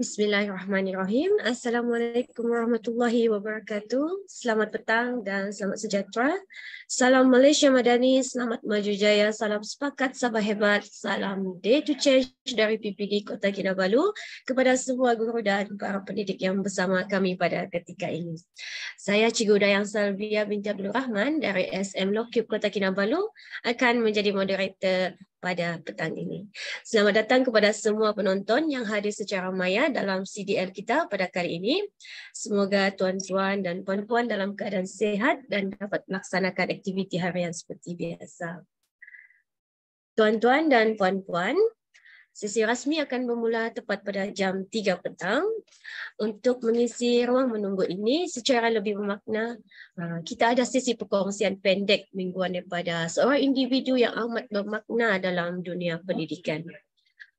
Bismillahirrahmanirrahim. Assalamualaikum warahmatullahi wabarakatuh. Selamat petang dan selamat sejahtera. Salam Malaysia Madani, selamat maju jaya, salam sepakat, sabar hebat, salam Day to Change dari PPG Kota Kinabalu kepada semua guru dan para pendidik yang bersama kami pada ketika ini. Saya Cikgu Dayang Salvia binti Abdul Rahman dari SM Lokib Kota Kinabalu akan menjadi moderator pada petang ini. Selamat datang kepada semua penonton yang hadir secara maya dalam CDL kita pada kali ini. Semoga tuan-tuan dan puan-puan dalam keadaan sihat dan dapat melaksanakan aktiviti harian seperti biasa. Tuan-tuan dan puan-puan, sesi rasmi akan bermula tepat pada jam 3 petang. Untuk mengisi ruang menunggu ini secara lebih bermakna, kita ada sesi perkongsian pendek mingguan daripada seorang individu yang amat bermakna dalam dunia pendidikan.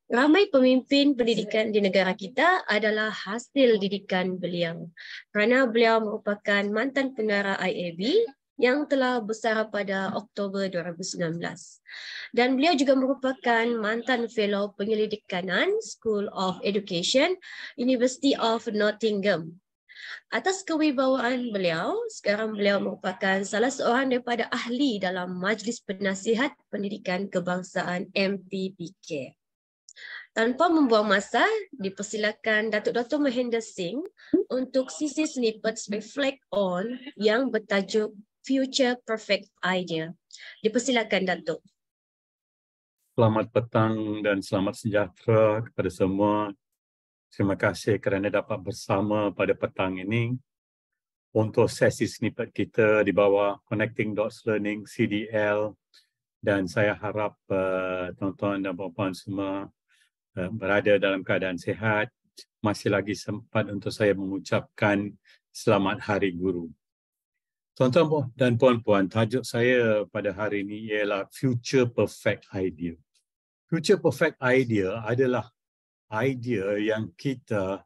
Ramai pemimpin pendidikan di negara kita adalah hasil didikan beliau kerana beliau merupakan mantan pengarah IAB yang telah bersara pada Oktober 2019. Dan beliau juga merupakan mantan fellow penyelidik kanan School of Education, University of Nottingham. Atas kewibawaan beliau, sekarang beliau merupakan salah seorang daripada ahli dalam Majlis Penasihat Pendidikan Kebangsaan MPPK. Tanpa membuang masa, dipersilakan Datuk Mahendra Singh untuk sisi snippets reflect on yang bertajuk Future Perfect Idea. Dipersilakan Datuk. Selamat petang dan selamat sejahtera kepada semua. Terima kasih kerana dapat bersama pada petang ini untuk sesi snippet kita di bawah Connecting Dots Learning CDL, dan saya harap tuan-tuan dan puan-puan semua berada dalam keadaan sihat. Masih lagi sempat untuk saya mengucapkan Selamat Hari Guru. Tuan-tuan dan puan-puan, tajuk saya pada hari ini ialah Future Perfect Idea. Future Perfect Idea adalah idea yang kita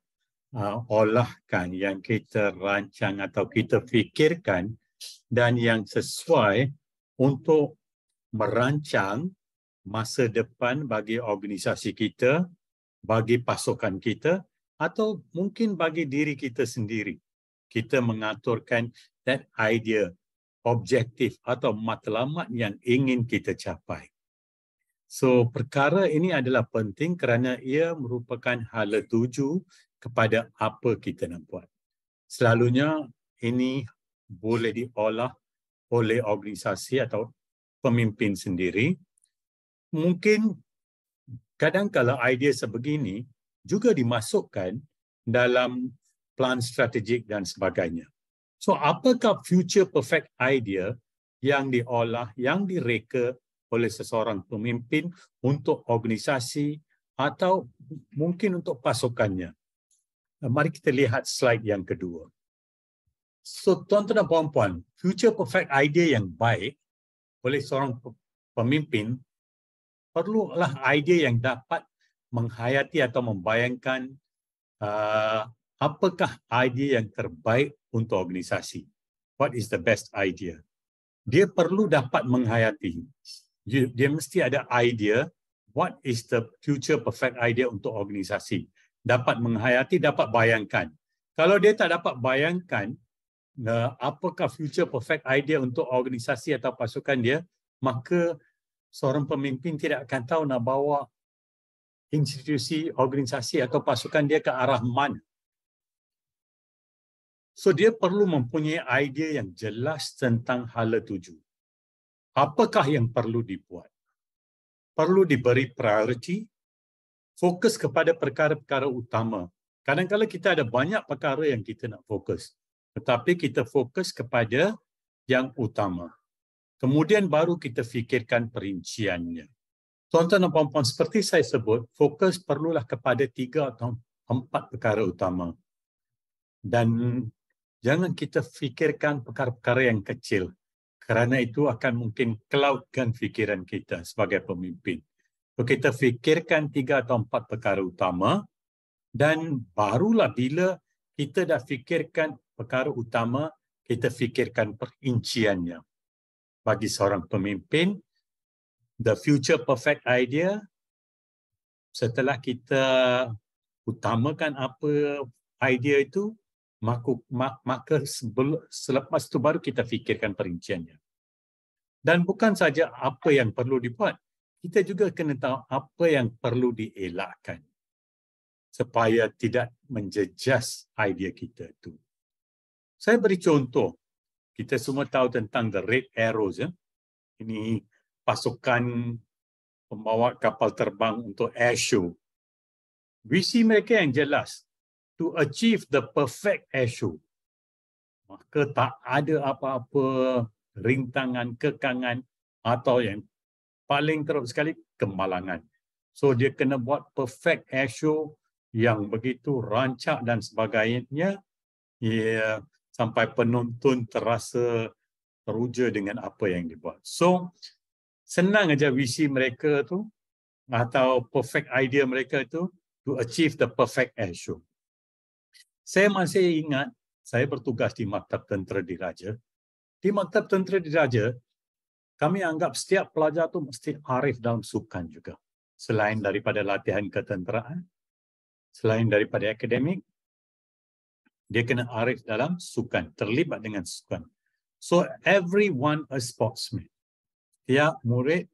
olahkan, yang kita rancang atau kita fikirkan dan yang sesuai untuk merancang masa depan bagi organisasi kita, bagi pasukan kita, atau mungkin bagi diri kita sendiri. Kita mengaturkan that idea, objektif atau matlamat yang ingin kita capai. So, perkara ini adalah penting kerana ia merupakan hala tuju kepada apa kita nak buat. Selalunya ini boleh diolah oleh organisasi atau pemimpin sendiri. Mungkin kadang-kala idea sebegini juga dimasukkan dalam plan strategik dan sebagainya. So, apakah future perfect idea yang diolah, yang direka oleh seseorang pemimpin untuk organisasi atau mungkin untuk pasukannya? Mari kita lihat slide yang kedua. So, tuan-tuan dan puan-puan, future perfect idea yang baik oleh seorang pemimpin perlulah idea yang dapat menghayati atau membayangkan apakah idea yang terbaik untuk organisasi. What is the best idea? Dia perlu dapat menghayati. Dia mesti ada idea, what is the future perfect idea untuk organisasi. Dapat menghayati, dapat bayangkan. Kalau dia tak dapat bayangkan apakah future perfect idea untuk organisasi atau pasukan dia, maka seorang pemimpin tidak akan tahu nak bawa institusi, organisasi atau pasukan dia ke arah mana. So, dia perlu mempunyai idea yang jelas tentang hala tuju. Apakah yang perlu dibuat? Perlu diberi priority, fokus kepada perkara-perkara utama. Kadang-kadang kita ada banyak perkara yang kita nak fokus, tetapi kita fokus kepada yang utama. Kemudian baru kita fikirkan perinciannya. Tuan-tuan dan puan-puan, seperti saya sebut, fokus perlulah kepada 3 atau 4 perkara utama. Dan jangan kita fikirkan perkara-perkara yang kecil, kerana itu akan mungkin cloudkan fikiran kita sebagai pemimpin. So, kita fikirkan 3 atau 4 perkara utama, dan barulah bila kita dah fikirkan perkara utama, kita fikirkan perinciannya. Bagi seorang pemimpin, the future perfect idea, setelah kita utamakan apa idea itu, maka selepas itu baru kita fikirkan perinciannya. Dan bukan saja apa yang perlu dibuat, kita juga kena tahu apa yang perlu dielakkan supaya tidak menjejas idea kita itu. Saya beri contoh. Kita semua tahu tentang the Red Arrows. Ini pasukan pembawa kapal terbang untuk air show. Visi mereka yang jelas, to achieve the perfect air show. Maka tak ada apa-apa rintangan, kekangan atau yang paling teruk sekali, kemalangan. So dia kena buat perfect air show yang begitu rancak dan sebagainya, ya, sampai penonton terasa teruja dengan apa yang dibuat. So senang aja visi mereka tu atau perfect idea mereka tu to achieve the perfect air show. Saya masih ingat saya bertugas di Maktab Tentera Diraja. Di Maktab Tentera Diraja, kami anggap setiap pelajar tu mesti arif dalam sukan juga. Selain daripada latihan ketenteraan, selain daripada akademik, dia kena arif dalam sukan, terlibat dengan sukan. So everyone a sportsman. Tiap murid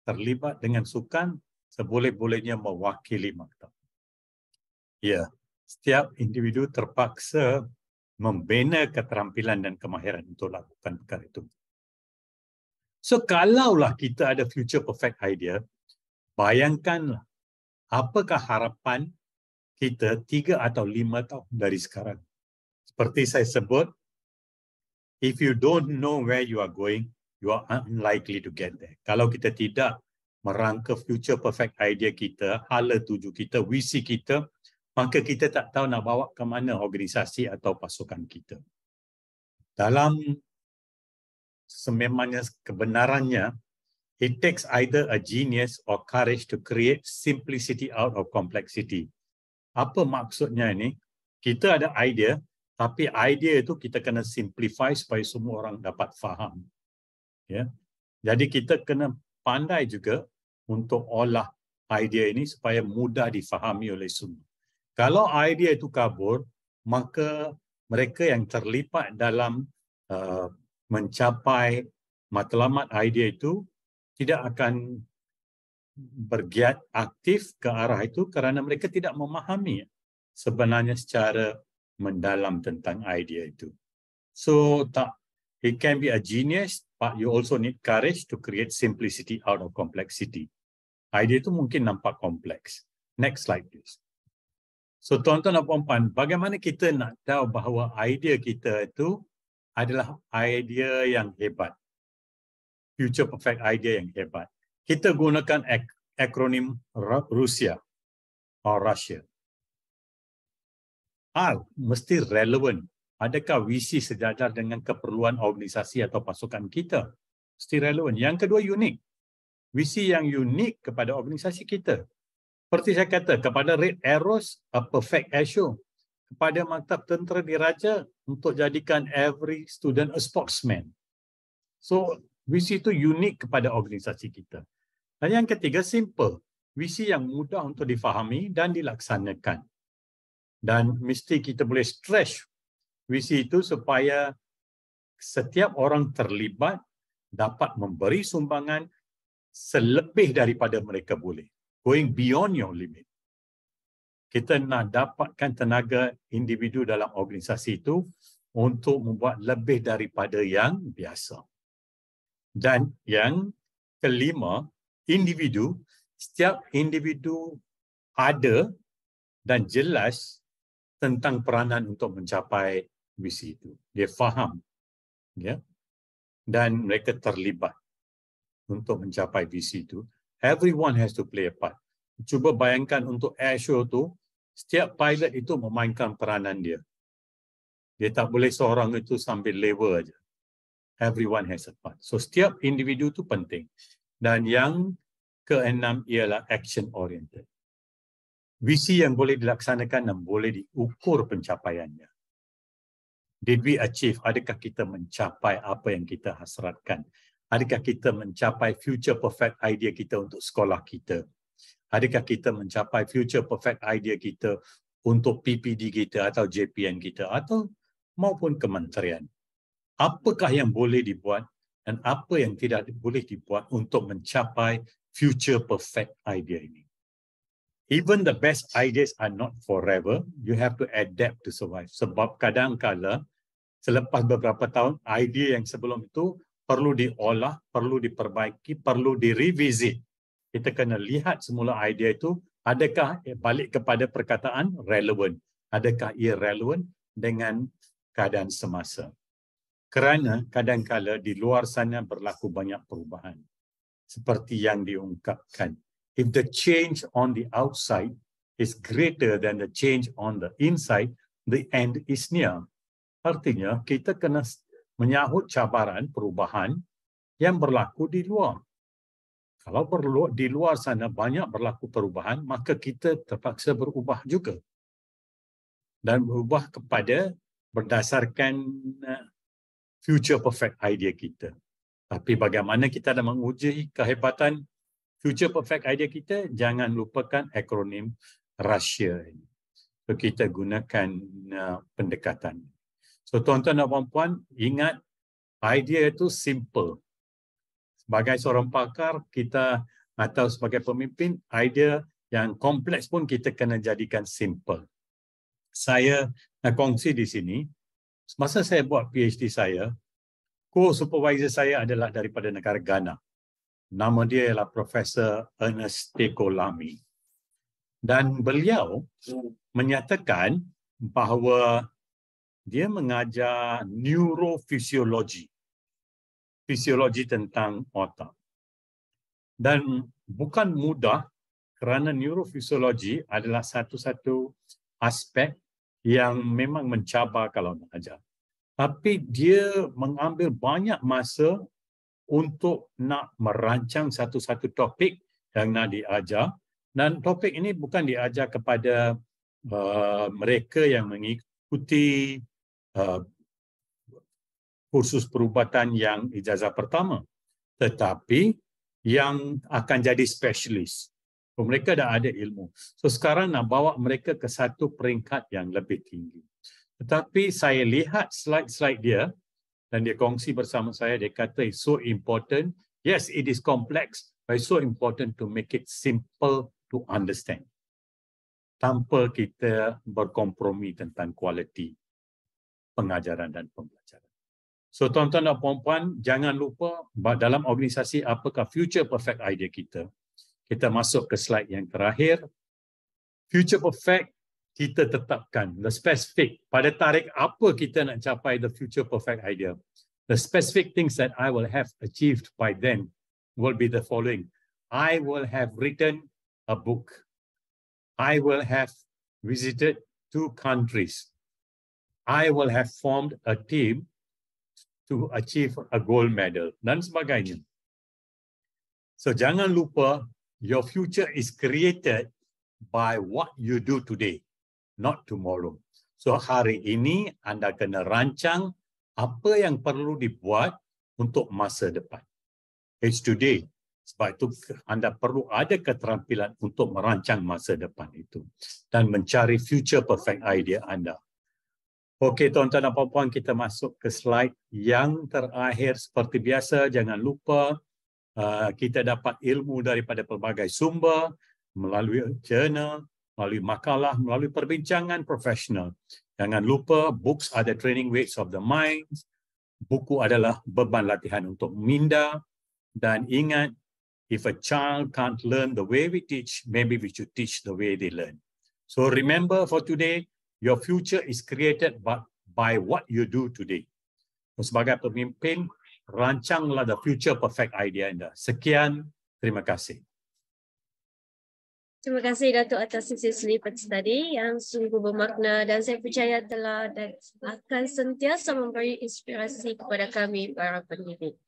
terlibat dengan sukan, seboleh-bolehnya mewakili maktab. Ya, setiap individu terpaksa membina keterampilan dan kemahiran untuk lakukan perkara itu. So kalaulah kita ada future perfect idea, bayangkanlah apakah harapan kita 3 atau 5 tahun dari sekarang. Seperti saya sebut, if you don't know where you are going, you are unlikely to get there. Kalau kita tidak merangka future perfect idea kita, hala tuju kita, visi kita, maka kita tak tahu nak bawa ke mana organisasi atau pasukan kita. Dalam sememangnya kebenarannya, it takes either a genius or courage to create simplicity out of complexity. Apa maksudnya ini? Kita ada idea, tapi idea itu kita kena simplify supaya semua orang dapat faham. Ya. Jadi kita kena pandai juga untuk olah idea ini supaya mudah difahami oleh semua. Kalau idea itu kabur, maka mereka yang terlibat dalam mencapai matlamat idea itu tidak akan bergiat aktif ke arah itu kerana mereka tidak memahami sebenarnya secara mendalam tentang idea itu. So it can be a genius, but you also need courage to create simplicity out of complexity. Idea itu mungkin nampak kompleks. Next slide please. So tuan-tuan dan puan-puan, bagaimana kita nak tahu bahawa idea kita itu adalah idea yang hebat. Future perfect idea yang hebat. Kita gunakan akronim Rusia atau Russia. Mesti relevan. Adakah visi sejajar dengan keperluan organisasi atau pasukan kita? Mesti relevan. Yang kedua, unik. Visi yang unik kepada organisasi kita. Seperti saya kata, kepada Red Arrows, a perfect air show. Kepada Maktab Tentera Diraja, untuk jadikan every student a sportsman. So, visi itu unik kepada organisasi kita. Dan yang ketiga, simple. Visi yang mudah untuk difahami dan dilaksanakan. Dan mesti kita boleh stretch visi itu supaya setiap orang terlibat dapat memberi sumbangan selebih daripada mereka boleh. Going beyond your limit. Kita nak dapatkan tenaga individu dalam organisasi itu untuk membuat lebih daripada yang biasa. Dan yang kelima, individu, setiap individu ada dan jelas tentang peranan untuk mencapai visi itu. Dia faham, ya, dan mereka terlibat untuk mencapai visi itu. Everyone has to play a part. Cuba bayangkan untuk air show tu, setiap pilot itu memainkan peranan dia. Dia tak boleh seorang itu sambil lever aja. Everyone has a part. So setiap individu itu penting. Dan yang keenam ialah action oriented. Visi yang boleh dilaksanakan dan boleh diukur pencapaiannya. Did we achieve? Adakah kita mencapai apa yang kita hasratkan? Adakah kita mencapai future perfect idea kita untuk sekolah kita? Adakah kita mencapai future perfect idea kita untuk PPD kita atau JPN kita atau maupun kementerian? Apakah yang boleh dibuat dan apa yang tidak boleh dibuat untuk mencapai future perfect idea ini? Even the best ideas are not forever. You have to adapt to survive. Sebab kadang-kala selepas beberapa tahun, idea yang sebelum itu perlu diolah, perlu diperbaiki, perlu direvisit. Kita kena lihat semula idea itu, adakah balik kepada perkataan relevan, adakah irrelevant dengan keadaan semasa. Kerana kadang-kala di luar sana berlaku banyak perubahan. Seperti yang diungkapkan. If the change on the outside is greater than the change on the inside, the end is near. Artinya, kita kena menyahut cabaran perubahan yang berlaku di luar. Kalau di luar sana banyak berlaku perubahan, maka kita terpaksa berubah juga. Dan berubah kepada berdasarkan future perfect idea kita. Tapi bagaimana kita nak menguji kehebatan future perfect idea kita, jangan lupakan akronim RASIA ini. So, kita gunakan pendekatan. So, tuan-tuan dan puan-puan, ingat idea itu simple. Sebagai seorang pakar, kita atau sebagai pemimpin, idea yang kompleks pun kita kena jadikan simple. Saya nak kongsi di sini, semasa saya buat PhD saya, co-supervisor saya adalah daripada negara Ghana. Nama dia ialah Profesor Ernest Tekolami. Dan beliau menyatakan bahawa dia mengajar neurofisiologi. Fisiologi tentang otak. Dan bukan mudah kerana neurofisiologi adalah satu-satu aspek yang memang mencabar kalau nak ajar. Tapi dia mengambil banyak masa untuk nak merancang satu-satu topik yang nak diajar. Dan topik ini bukan diajar kepada mereka yang mengikuti kursus perubatan yang ijazah pertama. Tetapi yang akan jadi spesialis. Mereka dah ada ilmu. So sekarang nak bawa mereka ke satu peringkat yang lebih tinggi. Tetapi saya lihat slide-slide dia, dan dia kongsi bersama saya, dia kata it's so important. Yes, it is complex, but it's so important to make it simple to understand. Tanpa kita berkompromi tentang kualiti pengajaran dan pembelajaran. So tuan-tuan dan puan-puan, jangan lupa dalam organisasi apakah future perfect idea kita. Kita masuk ke slide yang terakhir. Future perfect, kita tetapkan the specific. Pada tarikh apa kita nak capai the future perfect idea. The specific things that I will have achieved by then will be the following. I will have written a book. I will have visited 2 countries. I will have formed a team to achieve a gold medal dan sebagainya. So jangan lupa, your future is created by what you do today, not tomorrow. So hari ini anda kena rancang apa yang perlu dibuat untuk masa depan. It's today. Sebab itu anda perlu ada keterampilan untuk merancang masa depan itu dan mencari future perfect idea anda. Okey tuan-tuan dan puan-puan, kita masuk ke slide yang terakhir. Seperti biasa, jangan lupa kita dapat ilmu daripada pelbagai sumber, melalui jurnal, melalui makalah, melalui perbincangan profesional. Jangan lupa, books are the training weights of the mind. Buku adalah beban latihan untuk minda. Dan ingat, if a child can't learn the way we teach, maybe we should teach the way they learn. So remember for today, your future is created by what you do today. Sebagai pemimpin, rancanglah the future perfect idea anda. Sekian, terima kasih. Terima kasih Datuk atas sesi selipat tadi yang sungguh bermakna dan saya percaya telah dan akan sentiasa memberi inspirasi kepada kami para pendidik.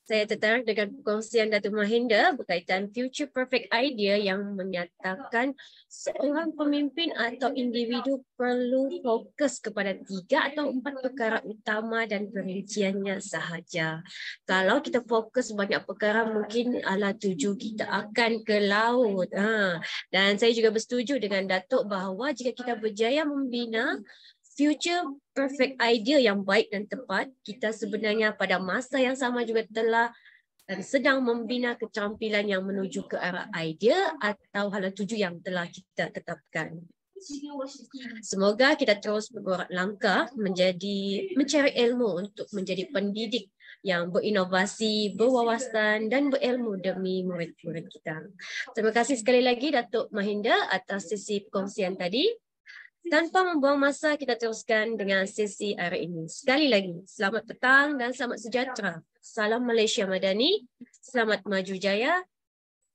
Saya tertarik dengan perkongsian Datuk Mahinda berkaitan Future Perfect Idea yang menyatakan seorang pemimpin atau individu perlu fokus kepada 3 atau 4 perkara utama dan perinciannya sahaja. Kalau kita fokus banyak perkara, mungkin ala tuju kita akan ke laut. Dan saya juga bersetuju dengan Datuk bahawa jika kita berjaya membina future perfect idea yang baik dan tepat, kita sebenarnya pada masa yang sama juga telah dan sedang membina keterampilan yang menuju ke arah idea atau hala tuju yang telah kita tetapkan. Semoga kita terus bergorak langkah mencari ilmu untuk menjadi pendidik yang berinovasi, berwawasan dan berilmu demi murid-murid kita. Terima kasih sekali lagi Datuk Mahinda atas sesi perkongsian tadi. Tanpa membuang masa, kita teruskan dengan sesi hari ini. Sekali lagi, selamat petang dan selamat sejahtera. Salam Malaysia Madani, selamat maju jaya.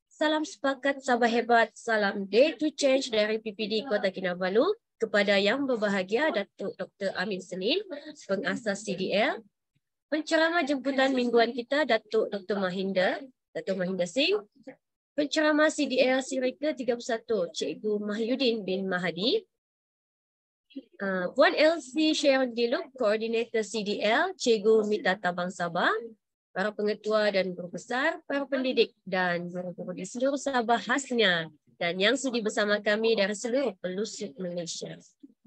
Salam sepakat, sabar hebat, salam Day to Change dari PPD Kota Kinabalu. Kepada yang berbahagia, Datuk Dr. Amin Senin, pengasas CDL. Penceramah jemputan mingguan kita, Datuk Dr. Mahinda Singh. Penceramah CDL Siri ke-31, Cikgu Mahyudin bin Mahadi. Puan LC Sharon Diluk, Koordinator CDL, Cikgu Mita Tabang Sabah, para pengetua dan guru besar, para pendidik dan guru-guru di seluruh Sabah khasnya dan yang sudi bersama kami dari seluruh pelosok Malaysia.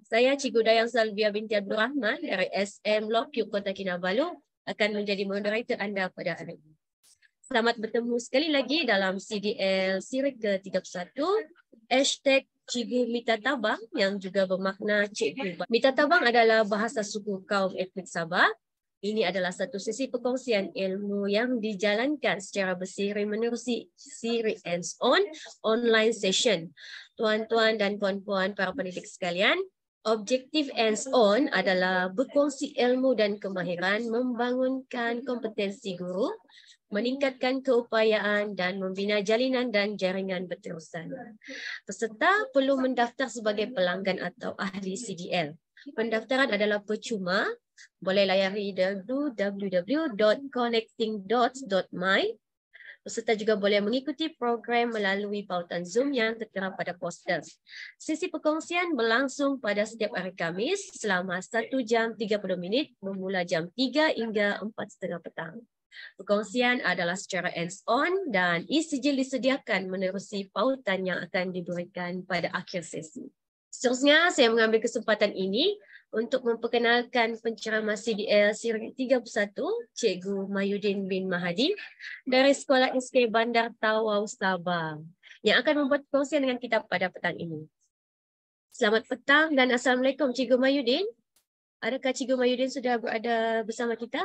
Saya Cikgu Dayang Salvia binti Abdul Rahman dari SM Lokyuk Kota Kinabalu akan menjadi moderator anda pada hari ini. Selamat bertemu sekali lagi dalam CDL Siri ke-31, #Cikgu Mita Tabang yang juga bermakna Cikgu. Mita Tabang adalah bahasa suku kaum etnik Sabah. Ini adalah satu sesi perkongsian ilmu yang dijalankan secara bersiri menerusi siri hands-on online session. Tuan-tuan dan puan-puan para pendidik sekalian, objektif hands-on adalah berkongsi ilmu dan kemahiran, membangunkan kompetensi guru, meningkatkan keupayaan dan membina jalinan dan jaringan berterusan. Peserta perlu mendaftar sebagai pelanggan atau ahli CDL. Pendaftaran adalah percuma. Boleh layari www.connectingdots.my. Peserta juga boleh mengikuti program melalui pautan Zoom yang tertera pada poster. Sesi perkongsian berlangsung pada setiap hari Khamis selama 1 jam 30 minit bermula jam 3 hingga 4:30 petang. Perkongsian adalah secara hands-on dan e-sijil disediakan menerusi pautan yang akan diberikan pada akhir sesi. Seterusnya, saya mengambil kesempatan ini untuk memperkenalkan penceramah CDL Siri 31, Cikgu Mahyudin bin Mahadi dari Sekolah SK Bandar Tawau Sabah yang akan membuat perkongsian dengan kita pada petang ini. Selamat petang dan Assalamualaikum Cikgu Mahyudin. Adakah Cikgu Mahyudin sudah berada bersama kita?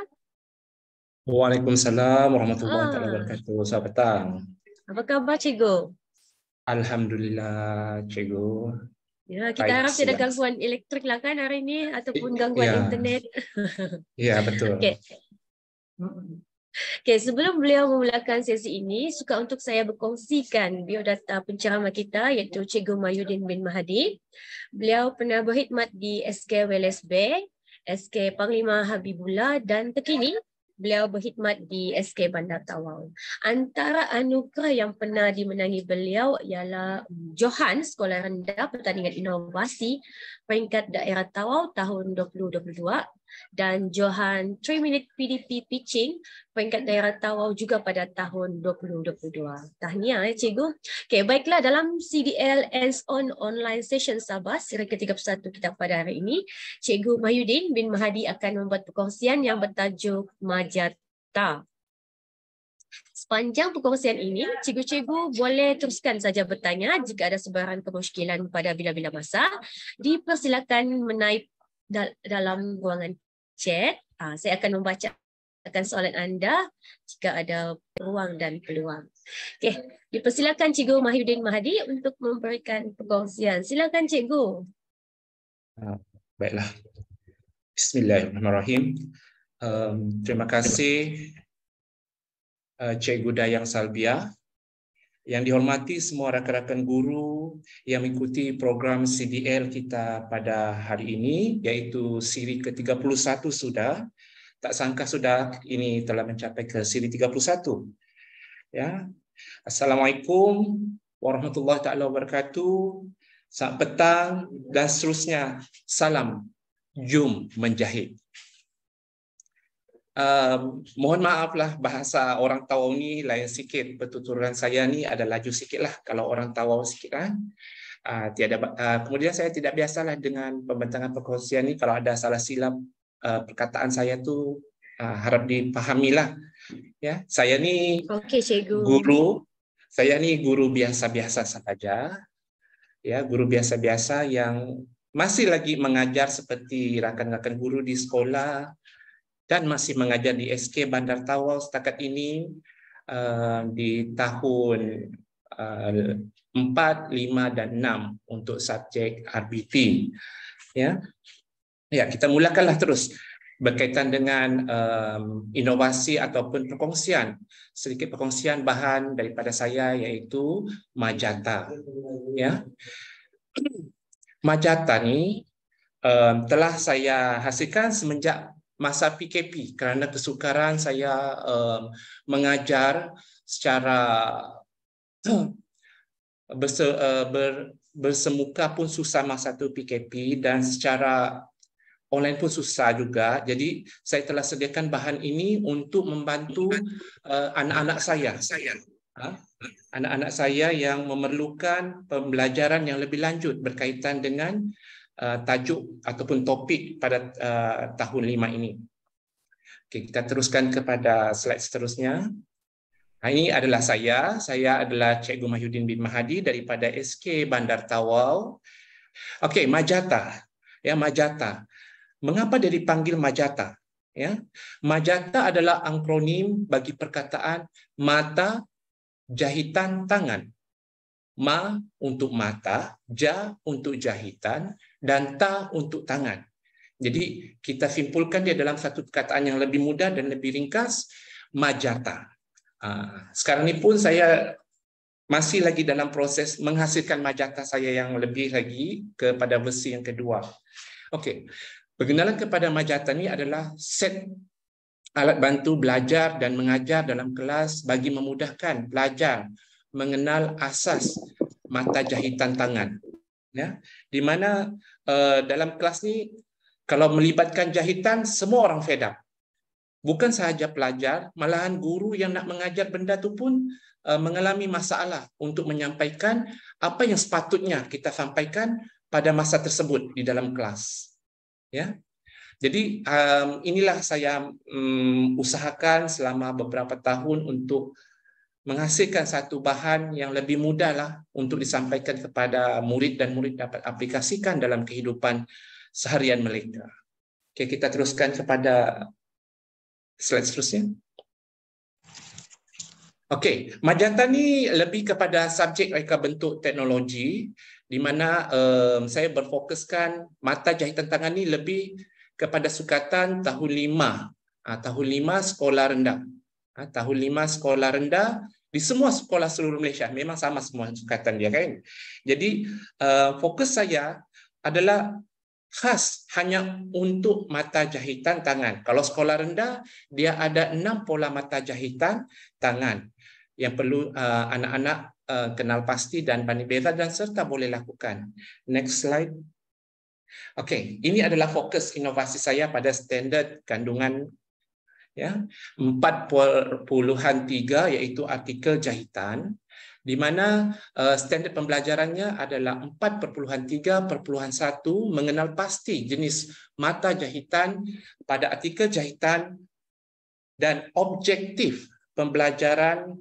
Waalaikumsalam warahmatullahi wabarakatuh. Selamat petang. Apa khabar Cikgu? Alhamdulillah Cikgu. Ya, kita harap tidak ada gangguan elektrik lah kan hari ini ataupun gangguan internet. Ya, betul. Okey, sebelum beliau memulakan sesi ini, suka untuk saya berkongsikan biodata penceramah kita iaitu Cikgu Mahyudin bin Mahadi. Beliau pernah berkhidmat di SK Wales Bay, SK Panglima Habibullah dan terkini beliau berkhidmat di SK Bandar Tawau. Antara anugerah yang pernah dimenangi beliau ialah Johan Sekolah Rendah Pertandingan Inovasi peringkat daerah Tawau tahun 2022 dan Johan 3-minute PDP Pitching peringkat daerah Tawau juga pada tahun 2022. Tahniah Cikgu. Okey, baiklah, dalam CDL Hands-on Online Session Sabah siri ke-31 kita pada hari ini, Cikgu Mahyudin bin Mahadi akan membuat perkongsian yang bertajuk Majata. Sepanjang perkongsian ini, cikgu-cikgu boleh teruskan saja bertanya jika ada sebarang kemusykilan pada bila-bila masa. Dipersilakan menaip dalam ruangan chat. Saya akan membacakan soalan anda jika ada ruang dan peluang. Okey, dipersilakan Cikgu Mahyudin Mahadi untuk memberikan perkongsian. Silakan Cikgu. Baiklah. Bismillahirrahmanirrahim. Terima kasih Cikgu Dayang Salvia. Yang dihormati semua rakan-rakan guru yang mengikuti program CDL kita pada hari ini, iaitu siri ke-31 sudah. Tak sangka sudah ini telah mencapai ke siri 31. Ya. Assalamualaikum warahmatullahi taala wabarakatuh. Selamat petang dan seterusnya. Salam. Jom menjahit. Mohon maaflah bahasa orang Tawau ni lain sikit. Pertuturan saya ni ada laju sikit lah kalau orang Tawau sikit kan. Kemudian saya tidak biasalah dengan pembentangan perkongsian ni. Kalau ada salah silap perkataan saya tu harap dipahamilah. Ya, saya ni guru. Saya ni guru biasa-biasa sahaja. Ya, guru biasa-biasa yang masih lagi mengajar seperti rakan-rakan guru di sekolah dan masih mengajar di SK Bandar Tawau setakat ini di tahun 4, 5 dan 6 untuk subjek RBT. Ya. Ya, kita mulakanlah terus berkaitan dengan inovasi ataupun perkongsian. Sedikit perkongsian bahan daripada saya iaitu Majata. Ya. Majata ni telah saya hasilkan semenjak masa PKP kerana kesukaran saya mengajar secara bersemuka pun susah masa tu PKP dan secara online pun susah juga. Jadi saya telah sediakan bahan ini untuk membantu anak-anak saya. Anak-anak saya yang memerlukan pembelajaran yang lebih lanjut berkaitan dengan tajuk ataupun topik pada tahun 5 ini. Okey, kita teruskan kepada slide seterusnya. Ini adalah saya. Saya adalah Cikgu Mahyudin bin Mahadi daripada SK Bandar Tawau. Okey, Majata. Ya, Majata. Mengapa dia dipanggil Majata? Ya. Majata adalah akronim bagi perkataan mata jahitan tangan. Ma untuk mata, ja untuk jahitan, dan ta untuk tangan. Jadi kita simpulkan dia dalam satu perkataan yang lebih mudah dan lebih ringkas, Majata. Sekarang ini pun saya masih lagi dalam proses menghasilkan Majata saya yang lebih lagi kepada versi yang kedua. Okey, perkenalan kepada Majata ini adalah set alat bantu belajar dan mengajar dalam kelas bagi memudahkan pelajar mengenal asas mata jahitan tangan. Ya, di mana dalam kelas ni kalau melibatkan jahitan semua orang fed up. Bukan sahaja pelajar, malahan guru yang nak mengajar benda tu pun mengalami masalah untuk menyampaikan apa yang sepatutnya kita sampaikan pada masa tersebut di dalam kelas. Ya. Jadi inilah saya usahakan selama beberapa tahun untuk menghasilkan satu bahan yang lebih mudahlah untuk disampaikan kepada murid dan murid dapat aplikasikan dalam kehidupan seharian mereka. Okey, kita teruskan kepada slide seterusnya. Okey, Majata ni lebih kepada subjek reka bentuk teknologi di mana saya berfokuskan mata jahitan tangan ni lebih kepada sukatan tahun 5. Tahun 5 sekolah rendah. Tahun 5 sekolah rendah di semua sekolah seluruh Malaysia. Memang sama semua sukatan dia kan. Jadi fokus saya adalah khas hanya untuk mata jahitan tangan. Kalau sekolah rendah, dia ada 6 pola mata jahitan tangan yang perlu anak-anak kenal pasti dan banding beza dan serta boleh lakukan. Next slide. Okey, ini adalah fokus inovasi saya pada standard kandungan ya 4.3 iaitu artikel jahitan di mana standard pembelajarannya adalah 4.3.1 mengenal pasti jenis mata jahitan pada artikel jahitan dan objektif pembelajaran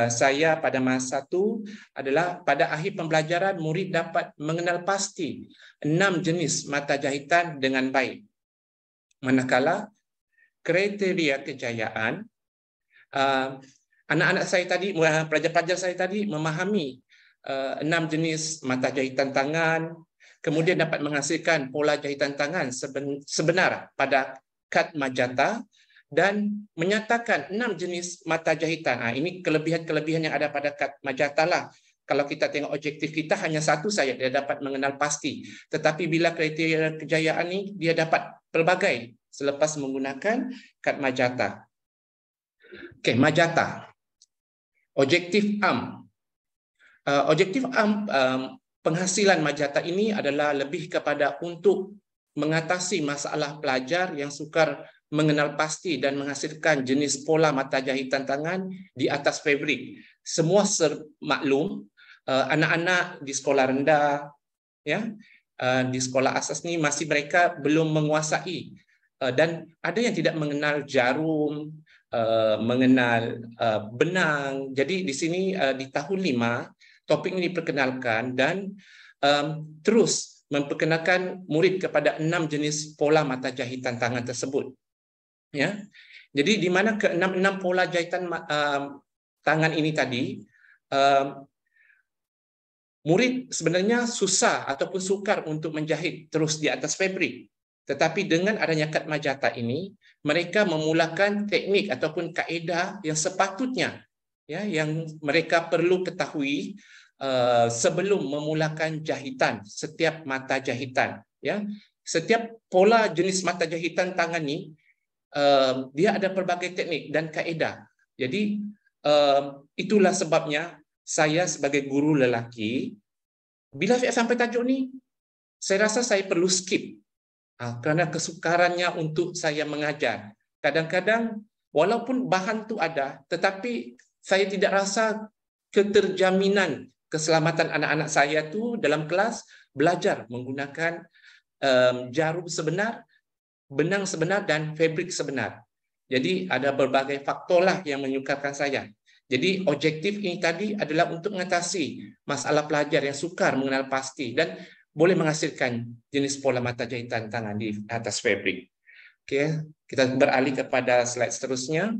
saya pada masa itu adalah pada akhir pembelajaran murid dapat mengenal pasti 6 jenis mata jahitan dengan baik. Manakala kriteria kejayaan anak-anak saya tadi, pelajar-pelajar saya tadi memahami 6 jenis mata jahitan tangan, kemudian dapat menghasilkan pola jahitan tangan sebenar pada kad Majata dan menyatakan 6 jenis mata jahitan. Ini kelebihan-kelebihan yang ada pada kad Majata lah. Kalau kita tengok objektif kita hanya satu saja, dia dapat mengenal pasti. Tetapi bila kriteria kejayaan ni dia dapat pelbagai selepas menggunakan kad Majata. Okey, Majata. Objektif am. Objektif am penghasilan Majata ini adalah lebih kepada untuk mengatasi masalah pelajar yang sukar mengenal pasti dan menghasilkan jenis pola mata jahitan tangan di atas fabrik. Semua maklum, anak-anak di sekolah rendah, ya, di sekolah asas ni masih mereka belum menguasai, dan ada yang tidak mengenal jarum, mengenal benang. Jadi di sini di tahun 5 topik ini diperkenalkan dan terus memperkenalkan murid kepada 6 jenis pola mata jahitan tangan tersebut. Ya, jadi di mana ke-6 pola jahitan tangan ini tadi, murid sebenarnya susah ataupun sukar untuk menjahit terus di atas fabrik. Tetapi dengan adanya kad Majata ini, mereka memulakan teknik ataupun kaedah yang sepatutnya, ya, yang mereka perlu ketahui sebelum memulakan jahitan setiap mata jahitan. Ya, setiap pola jenis mata jahitan tangan ni dia ada pelbagai teknik dan kaedah. Jadi itulah sebabnya saya sebagai guru lelaki, bila saya sampai tajuk ni, saya rasa saya perlu skip kerana kesukarannya untuk saya mengajar. Kadang-kadang walaupun bahan tu ada, tetapi saya tidak rasa keterjaminan keselamatan anak-anak saya tu dalam kelas belajar menggunakan jarum sebenar, benang sebenar dan fabrik sebenar. Jadi ada berbagai faktor lah yang menyukarkan saya. Jadi objektif ini tadi adalah untuk mengatasi masalah pelajar yang sukar mengenal pasti dan boleh menghasilkan jenis pola mata jahitan tangan di atas fabrik. Okey, kita beralih kepada slide seterusnya.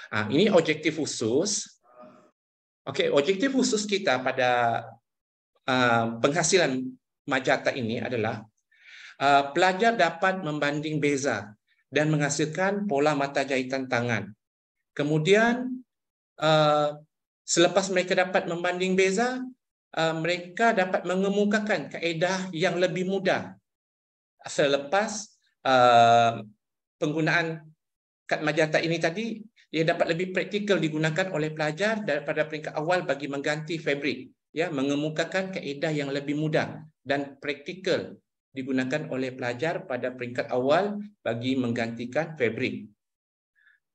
Ini objektif khusus. Okey, objektif khusus kita pada penghasilan Majata ini adalah pelajar dapat membanding beza dan menghasilkan pola mata jahitan tangan. Kemudian selepas mereka dapat membanding beza, mereka dapat mengemukakan kaedah yang lebih mudah selepas penggunaan kad Majata ini tadi. Dia dapat lebih praktikal digunakan oleh pelajar daripada peringkat awal bagi mengganti fabrik, ya, mengemukakan kaedah yang lebih mudah dan praktikal digunakan oleh pelajar pada peringkat awal bagi menggantikan fabrik.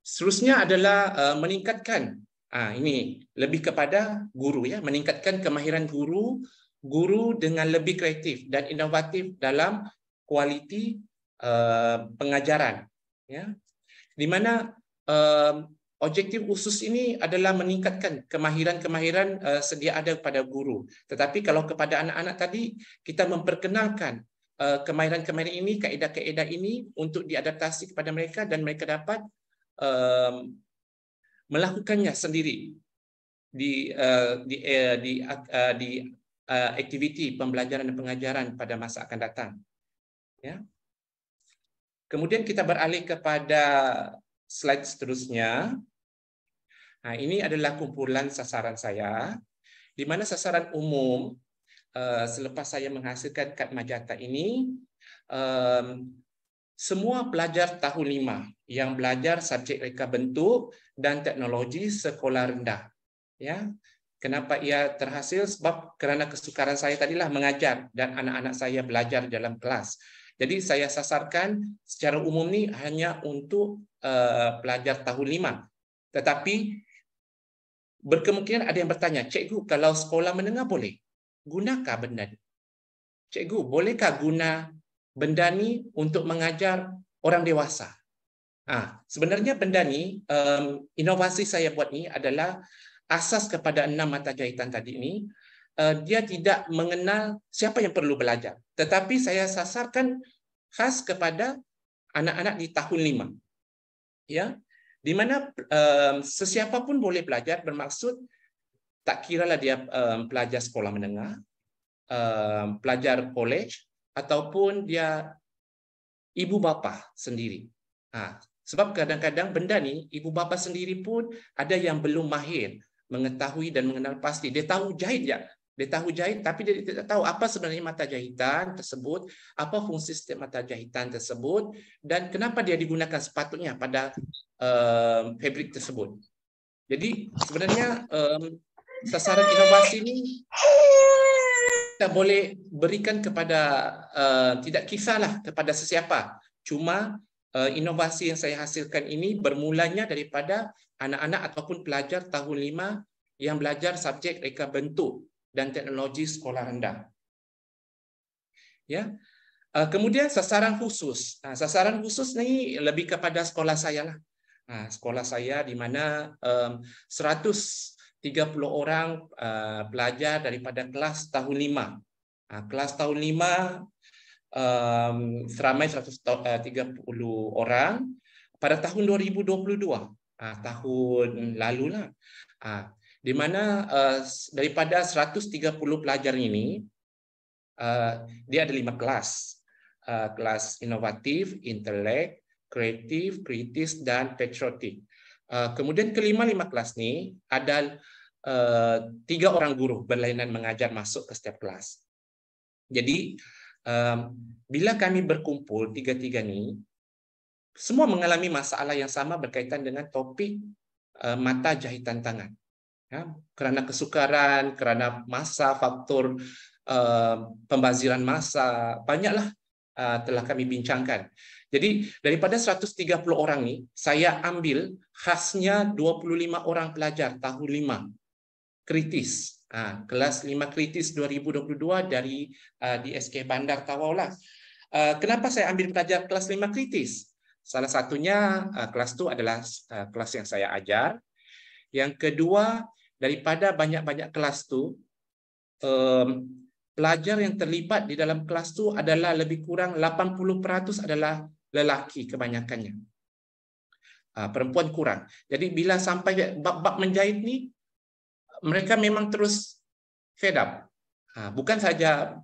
Seterusnya adalah meningkatkan, ini lebih kepada guru, ya, meningkatkan kemahiran guru dengan lebih kreatif dan inovatif dalam kualiti pengajaran, ya. Di mana objektif khusus ini adalah meningkatkan kemahiran-kemahiran sedia ada kepada guru. Tetapi kalau kepada anak-anak tadi, kita memperkenalkan kemahiran-kemahiran ini, kaedah-kaedah ini untuk diadaptasi kepada mereka dan mereka dapat melakukannya sendiri di aktiviti pembelajaran dan pengajaran pada masa akan datang. Ya. Kemudian kita beralih kepada slide seterusnya. Ini adalah kumpulan sasaran saya, di mana sasaran umum selepas saya menghasilkan kad Majata ini, semua pelajar tahun 5 yang belajar subjek reka bentuk dan teknologi sekolah rendah. Ya, kenapa ia terhasil? Sebab kerana kesukaran saya tadilah mengajar dan anak-anak saya belajar dalam kelas. Jadi saya sasarkan secara umum ni hanya untuk pelajar tahun 5. Tetapi berkemungkinan ada yang bertanya, cikgu, kalau sekolah menengah boleh? Gunakah benda ni? Cikgu, bolehkah guna benda ni untuk mengajar orang dewasa? Sebenarnya benda ni, inovasi saya buat ni adalah asas kepada 6 mata jahitan tadi ni. Dia tidak mengenal siapa yang perlu belajar. Tetapi saya sasarkan khas kepada anak-anak di tahun 5. Ya, di mana sesiapa pun boleh belajar, bermaksud tak kiralah dia pelajar sekolah menengah, pelajar college, ataupun dia ibu bapa sendiri. Sebab kadang-kadang benda ni ibu bapa sendiri pun ada yang belum mahir mengetahui dan mengenal pasti. Dia tahu jahit je, Dia tahu jahit, tapi dia tidak tahu apa sebenarnya mata jahitan tersebut, apa fungsi setiap mata jahitan tersebut, dan kenapa dia digunakan sepatutnya pada fabrik tersebut. Jadi sebenarnya sasaran inovasi ini kita boleh berikan kepada, tidak kisahlah kepada sesiapa. Cuma inovasi yang saya hasilkan ini bermulanya daripada anak-anak ataupun pelajar tahun 5 yang belajar subjek reka bentuk dan teknologi sekolah rendah. Ya. Kemudian sasaran khusus. Sasaran khusus ni lebih kepada sekolah saya lah. Sekolah saya di mana 130 orang pelajar daripada kelas tahun 5. Kelas tahun 5 seramai 130 orang pada tahun 2022. Tahun lalulah. Di mana daripada 130 pelajar ini dia ada 5 kelas. Kelas inovatif, intelek, kreatif, kritis dan patriotik. Kemudian kelima kelas ni ada 3 orang guru berlainan mengajar masuk ke setiap kelas. Jadi bila kami berkumpul tiga-tiga ni, semua mengalami masalah yang sama berkaitan dengan topik mata jahitan tangan. Ya, kerana kesukaran, kerana masa, faktor pembaziran masa, banyaklah telah kami bincangkan. Jadi daripada 130 orang ni, saya ambil khasnya 25 orang pelajar tahun 5 kritis. Kelas 5 kritis 2022 dari DSK Bandar Tawau lah. Kenapa saya ambil pelajar kelas 5 kritis? Salah satunya kelas itu adalah kelas yang saya ajar. Yang kedua, daripada banyak-banyak kelas tu, pelajar yang terlibat di dalam kelas tu adalah lebih kurang 80% adalah lelaki kebanyakannya. Perempuan kurang. Jadi bila sampai bab-bab menjahit ni, mereka memang terus fed up. Bukan saja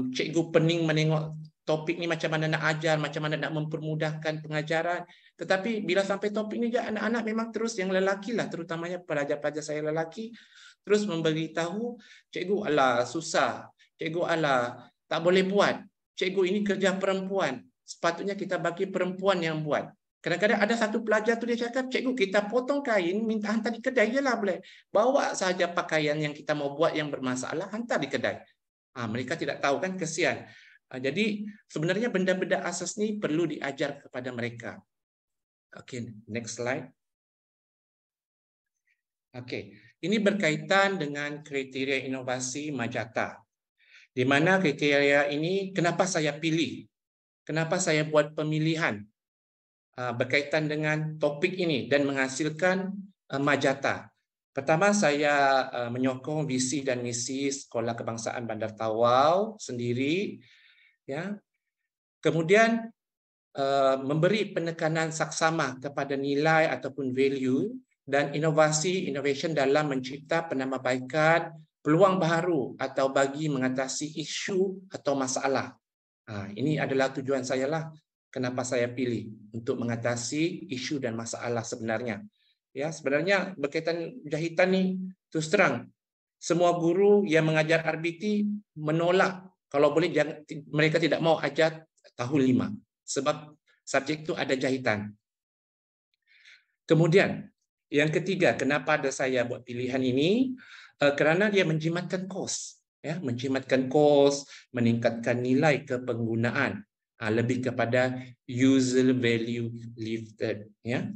cikgu pening menengok topik ni macam mana nak ajar, macam mana nak mempermudahkan pengajaran. Tetapi bila sampai topik ni, anak-anak memang terus, yang lelaki lah, terutamanya pelajar-pelajar saya lelaki, terus memberitahu, cikgu alah susah, cikgu alah tak boleh buat, cikgu ini kerja perempuan, sepatutnya kita bagi perempuan yang buat. Kadang-kadang ada satu pelajar tu dia cakap, cikgu kita potong kain, minta hantar di kedai je lah boleh. Bawa saja pakaian yang kita mau buat yang bermasalah, hantar di kedai. Mereka tidak tahu kan, kesian. Jadi sebenarnya benda-benda asas ni perlu diajar kepada mereka. Okay, next slide. Okay, ini berkaitan dengan kriteria inovasi Majata. Di mana kriteria ini, kenapa saya pilih? Kenapa saya buat pemilihan berkaitan dengan topik ini dan menghasilkan Majata? Pertama, saya menyokong visi dan misi Sekolah Kebangsaan Bandar Tawau sendiri. Ya. Kemudian memberi penekanan saksama kepada nilai ataupun value dan innovation dalam mencipta penambahbaikan peluang baru atau bagi mengatasi isu atau masalah. Ini adalah tujuan saya lah. Kenapa saya pilih untuk mengatasi isu dan masalah sebenarnya. Ya, sebenarnya berkaitan jahitan ni, terus terang, semua guru yang mengajar RBT menolak. Kalau boleh, mereka tidak mau ajar tahun 5 sebab subjek itu ada jahitan. Kemudian yang ketiga, kenapa ada saya buat pilihan ini? Kerana dia menjimatkan kos, ya, menjimatkan kos, meningkatkan nilai kepenggunaan, lebih kepada user value lifted, ya.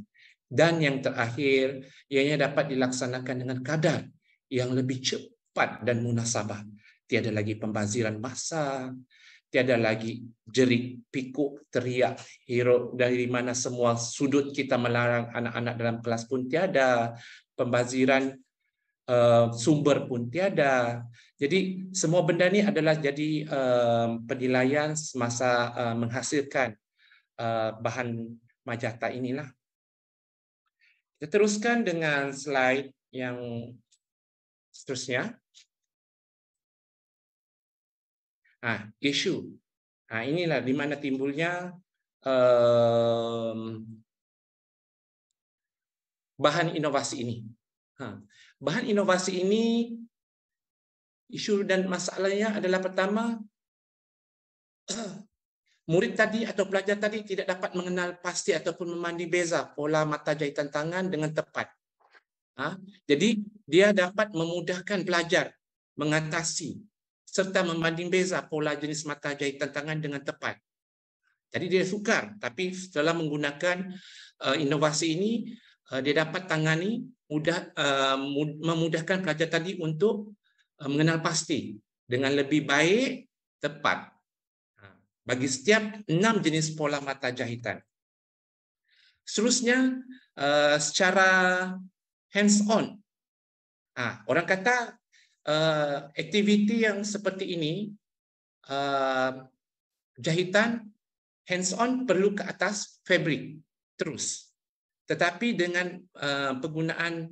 Dan yang terakhir, ianya dapat dilaksanakan dengan kadar yang lebih cepat dan munasabah. Tiada lagi pembaziran masa, tiada lagi jerit, pikuk, teriak, hiruk dari mana semua sudut kita melarang anak-anak dalam kelas pun tiada, pembaziran sumber pun tiada. Jadi semua benda ni adalah jadi penilaian semasa menghasilkan bahan Majata inilah. Kita teruskan dengan slide yang seterusnya. Isu. Inilah di mana timbulnya bahan inovasi ini. Bahan inovasi ini Isu dan masalahnya adalah pertama, murid tadi atau pelajar tadi tidak dapat mengenal pasti ataupun memandi beza pola mata jahitan tangan dengan tepat. Jadi dia dapat memudahkan pelajar mengatasi serta membanding beza pola jenis mata jahitan tangan dengan tepat. Jadi dia sukar, tapi setelah menggunakan inovasi ini, dia dapat tangani memudahkan pelajar tadi untuk mengenal pasti dengan lebih baik, tepat bagi setiap 6 jenis pola mata jahitan. Seterusnya, secara hands-on. Orang kata aktiviti yang seperti ini, jahitan hands-on perlu ke atas fabrik terus. Tetapi dengan penggunaan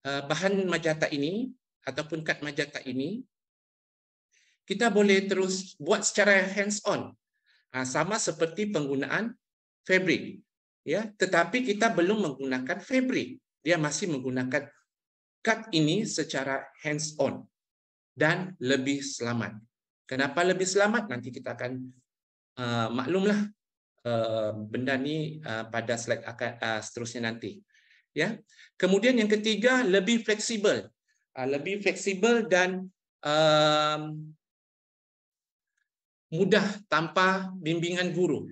bahan majata ini ataupun kad majata ini, kita boleh terus buat secara hands-on, sama seperti penggunaan fabrik. Ya, tetapi kita belum menggunakan fabrik. Dia masih menggunakan kad ini secara hands-on dan lebih selamat. Kenapa lebih selamat? Nanti kita akan maklumlah benda ni pada slide seterusnya nanti. Ya. Kemudian yang ketiga, lebih fleksibel. Lebih fleksibel dan mudah tanpa bimbingan guru.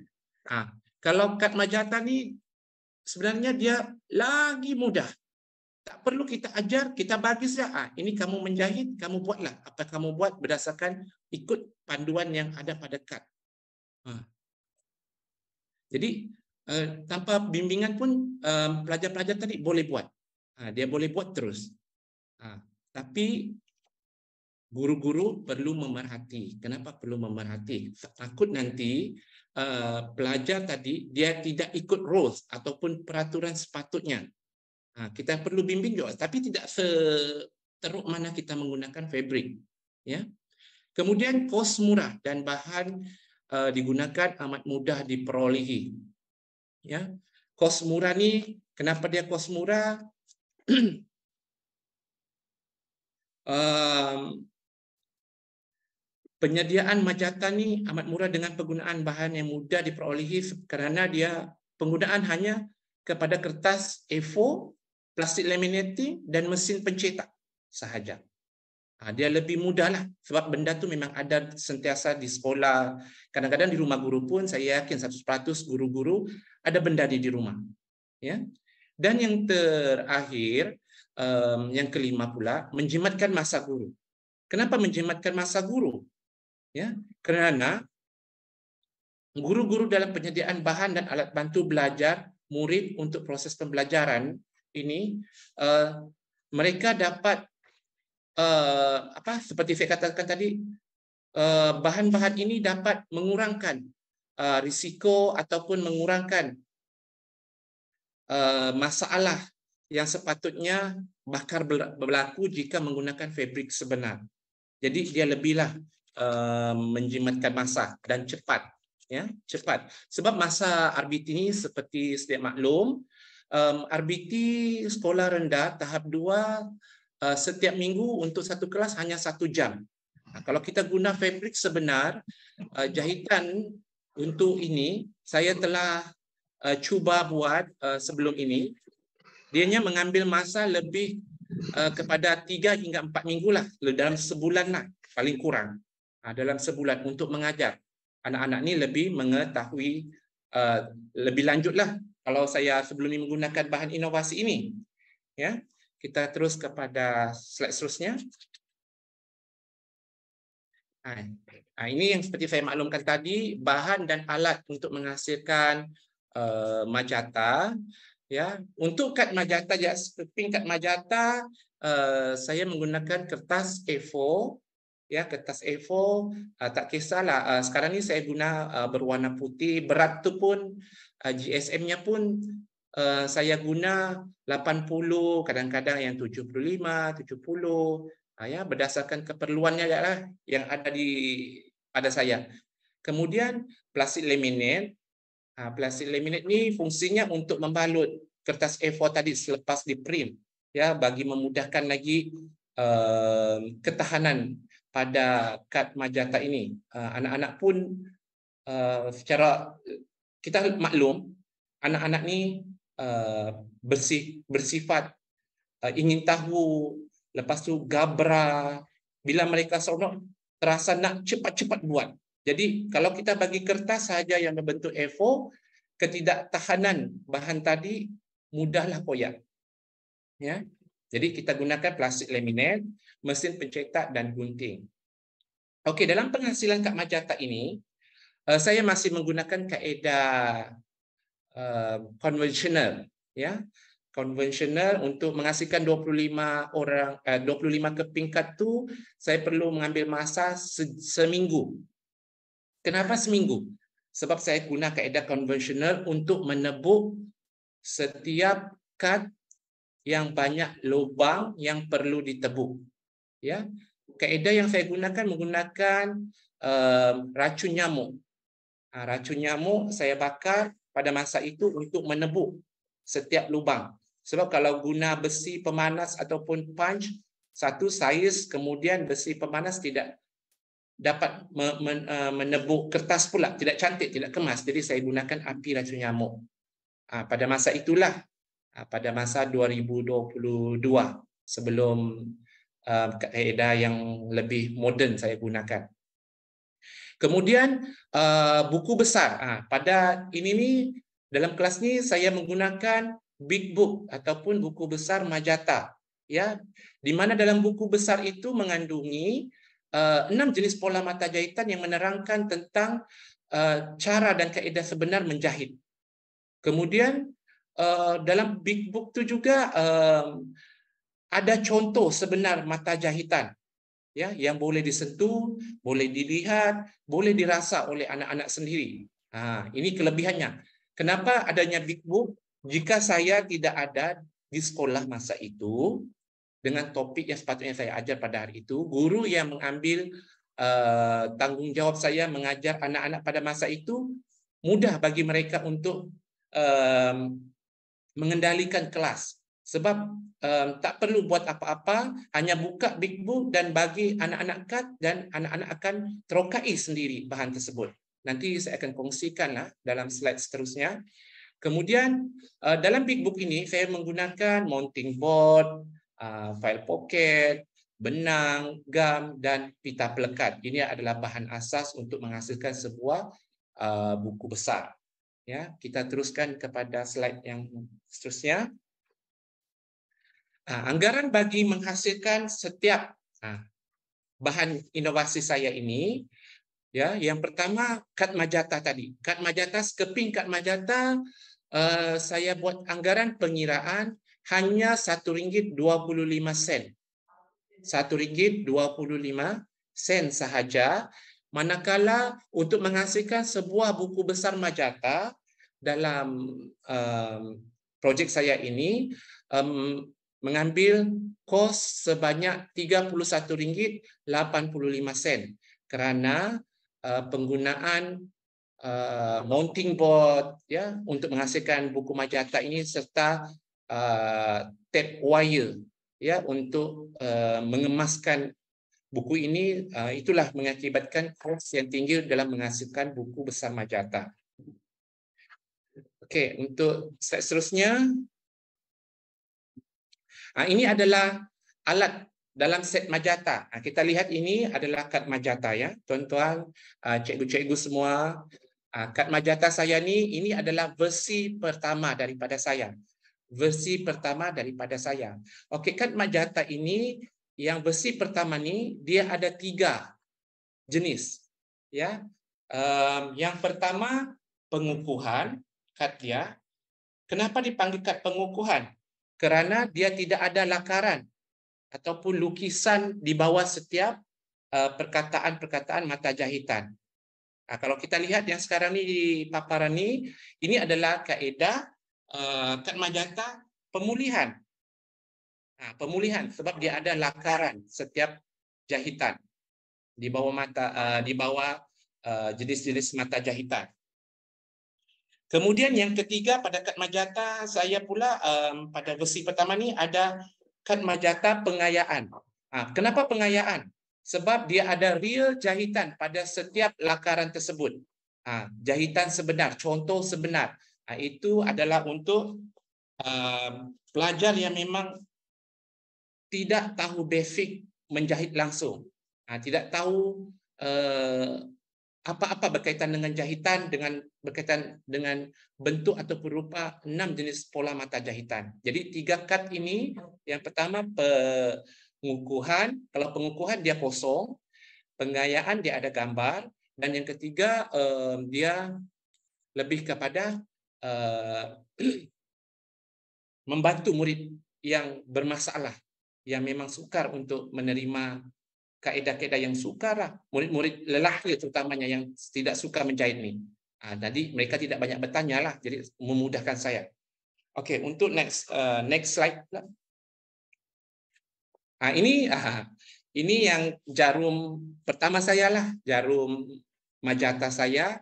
Kalau kad majata ni sebenarnya dia lagi mudah. Tak perlu kita ajar, kita bagi saja. Ini kamu menjahit, kamu buatlah. Apa kamu buat berdasarkan ikut panduan yang ada pada kad. Jadi tanpa bimbingan pun pelajar-pelajar tadi boleh buat. Dia boleh buat terus. Tapi guru-guru perlu memerhati. Kenapa perlu memerhati? Takut nanti pelajar tadi dia tidak ikut rules ataupun peraturan sepatutnya. Kita perlu bimbing juga, tapi tidak seteruk mana kita menggunakan fabrik. Ya. Kemudian kos murah dan bahan digunakan amat mudah diperolehi. Ya. Kos murah ni, kenapa dia kos murah? Penyediaan majata ni amat murah dengan penggunaan bahan yang mudah diperolehi kerana dia penggunaan hanya kepada kertas A4, plastik laminating dan mesin pencetak sahaja. Dia lebih mudahlah sebab benda tu memang ada sentiasa di sekolah. Kadang-kadang di rumah guru pun saya yakin 100% guru-guru ada benda di rumah. Ya. Dan yang terakhir, yang kelima pula, menjimatkan masa guru. Kenapa menjimatkan masa guru? Ya, kerana guru-guru dalam penyediaan bahan dan alat bantu belajar murid untuk proses pembelajaran ini, mereka dapat seperti saya katakan tadi, bahan-bahan ini dapat mengurangkan risiko ataupun mengurangkan masalah yang sepatutnya bakal berlaku jika menggunakan fabrik sebenar. Jadi dia lebihlah menjimatkan masa dan cepat, ya, cepat. Sebab masa RBT ini seperti sedia maklum, RBT sekolah rendah tahap 2 setiap minggu untuk satu kelas hanya 1 jam. Kalau kita guna fabrik sebenar, jahitan untuk ini saya telah cuba buat sebelum ini. Dianya mengambil masa lebih kepada 3 hingga 4 minggu lah, dalam sebulan lah paling kurang. Dalam sebulan untuk mengajar anak-anak ni lebih mengetahui lebih lanjutlah kalau saya sebelum ini menggunakan bahan inovasi ini. Ya, kita terus kepada slide seterusnya. Ini yang seperti saya maklumkan tadi, bahan dan alat untuk menghasilkan majata. Ya, untuk kad majata, tingkat majata, saya menggunakan kertas A4. Ya, kertas A4, tak kisahlah. Sekarang ni saya guna berwarna putih. Berat tu pun GSM-nya pun saya guna 80, kadang-kadang yang 75, 70. Ya, berdasarkan keperluannya lah yang ada pada saya. Kemudian plastik laminate. Plastik laminate ni fungsinya untuk membalut kertas A4 tadi selepas di print, ya, bagi memudahkan lagi ketahanan pada kad majata ini. Anak-anak pun secara kita maklum, anak-anak ni bersifat ingin tahu, lepas tu gabra. Bila mereka seronok, terasa nak cepat-cepat buat. Jadi kalau kita bagi kertas saja yang berbentuk A4, ketidaktahanan bahan tadi mudahlah koyak. Ya. Jadi kita gunakan plastik laminat, mesin pencetak dan gunting. Okey, dalam penghasilan kad majata ini, saya masih menggunakan kaedah konvensional, ya. Konvensional untuk menghasilkan 25 keping kad tu, saya perlu mengambil masa seminggu. Kenapa seminggu? Sebab saya guna kaedah konvensional untuk menebuk setiap kad yang banyak lubang yang perlu ditebuk. Ya, kaedah yang saya gunakan menggunakan racun nyamuk. Racun nyamuk saya bakar pada masa itu untuk menebuk setiap lubang. Sebab kalau guna besi pemanas ataupun punch, satu saiz, kemudian besi pemanas tidak dapat menebuk kertas pula, tidak cantik, tidak kemas. Jadi saya gunakan api racun nyamuk. Pada masa itulah, pada masa 2022, sebelum kaedah yang lebih moden saya gunakan. Kemudian buku besar. Pada ini dalam kelas ni saya menggunakan big book ataupun buku besar majata. Ya, di mana dalam buku besar itu mengandungi 6 jenis pola mata jahitan yang menerangkan tentang cara dan kaedah sebenar menjahit. Kemudian dalam big book tu juga ada contoh sebenar mata jahitan, ya, yang boleh disentuh, boleh dilihat, boleh dirasa oleh anak-anak sendiri. Ini kelebihannya. Kenapa adanya big book? Jika saya tidak ada di sekolah masa itu, dengan topik yang sepatutnya saya ajar pada hari itu, guru yang mengambil tanggungjawab saya mengajar anak-anak pada masa itu, mudah bagi mereka untuk mengendalikan kelas. Sebab tak perlu buat apa-apa, hanya buka big book dan bagi anak-anak kad, dan anak-anak akan terokai sendiri bahan tersebut. Nanti saya akan kongsikanlah dalam slide seterusnya. Kemudian dalam big book ini saya menggunakan mounting board, file pocket, benang, gam dan pita pelekat. Ini adalah bahan asas untuk menghasilkan sebuah buku besar. Ya, kita teruskan kepada slide yang seterusnya. Anggaran bagi menghasilkan setiap bahan inovasi saya ini, ya, yang pertama kad majata tadi. Kad majata, sekeping kad majata, saya buat anggaran pengiraan hanya RM1.25. RM1.25 sahaja. Manakala untuk menghasilkan sebuah buku besar majata dalam projek saya ini mengambil kos sebanyak RM31.85 kerana penggunaan mounting board, ya, untuk menghasilkan buku majata ini serta tape wire, ya, untuk mengemaskan buku ini. Itulah mengakibatkan kos yang tinggi dalam menghasilkan buku besar majata. Okey, untuk slide seterusnya, ini adalah alat dalam set majata. Kita lihat ini adalah kad majata, ya, tuan-tuan, cikgu-cikgu semua. Kad majata saya ini adalah versi pertama daripada saya. Versi pertama daripada saya. Okey, kad majata ini yang versi pertama ni dia ada 3 jenis, ya. Yang pertama pengukuhan kad dia. Kenapa dipanggil kad pengukuhan? Kerana dia tidak ada lakaran ataupun lukisan di bawah setiap perkataan-perkataan mata jahitan. Kalau kita lihat yang sekarang ni di paparan ni, ini adalah kaedah kad majata pemulihan. Pemulihan sebab dia ada lakaran setiap jahitan di bawah mata, di bawah jenis-jenis mata jahitan. Kemudian yang ketiga pada kad majata saya pula pada versi pertama ni ada kad majata pengayaan. Kenapa pengayaan? Sebab dia ada real jahitan pada setiap lakaran tersebut. Jahitan sebenar, contoh sebenar. Itu adalah untuk pelajar yang memang tidak tahu basic menjahit langsung. Tidak tahu apa-apa berkaitan dengan jahitan, berkaitan dengan bentuk atau rupa 6 jenis pola mata jahitan. Jadi 3 kad ini, yang pertama pengukuhan, kalau pengukuhan dia kosong, pengayaan dia ada gambar, dan yang ketiga dia lebih kepada membantu murid yang bermasalah, yang memang sukar untuk menerima kaedah-kaedah yang sukar lah. Murid-murid lelaki terutamanya yang tidak suka menjahit ni. Jadi mereka tidak banyak bertanya lah. Jadi memudahkan saya. Okey, untuk next slide pula. Ini yang jarum pertama saya lah, jarum majata saya,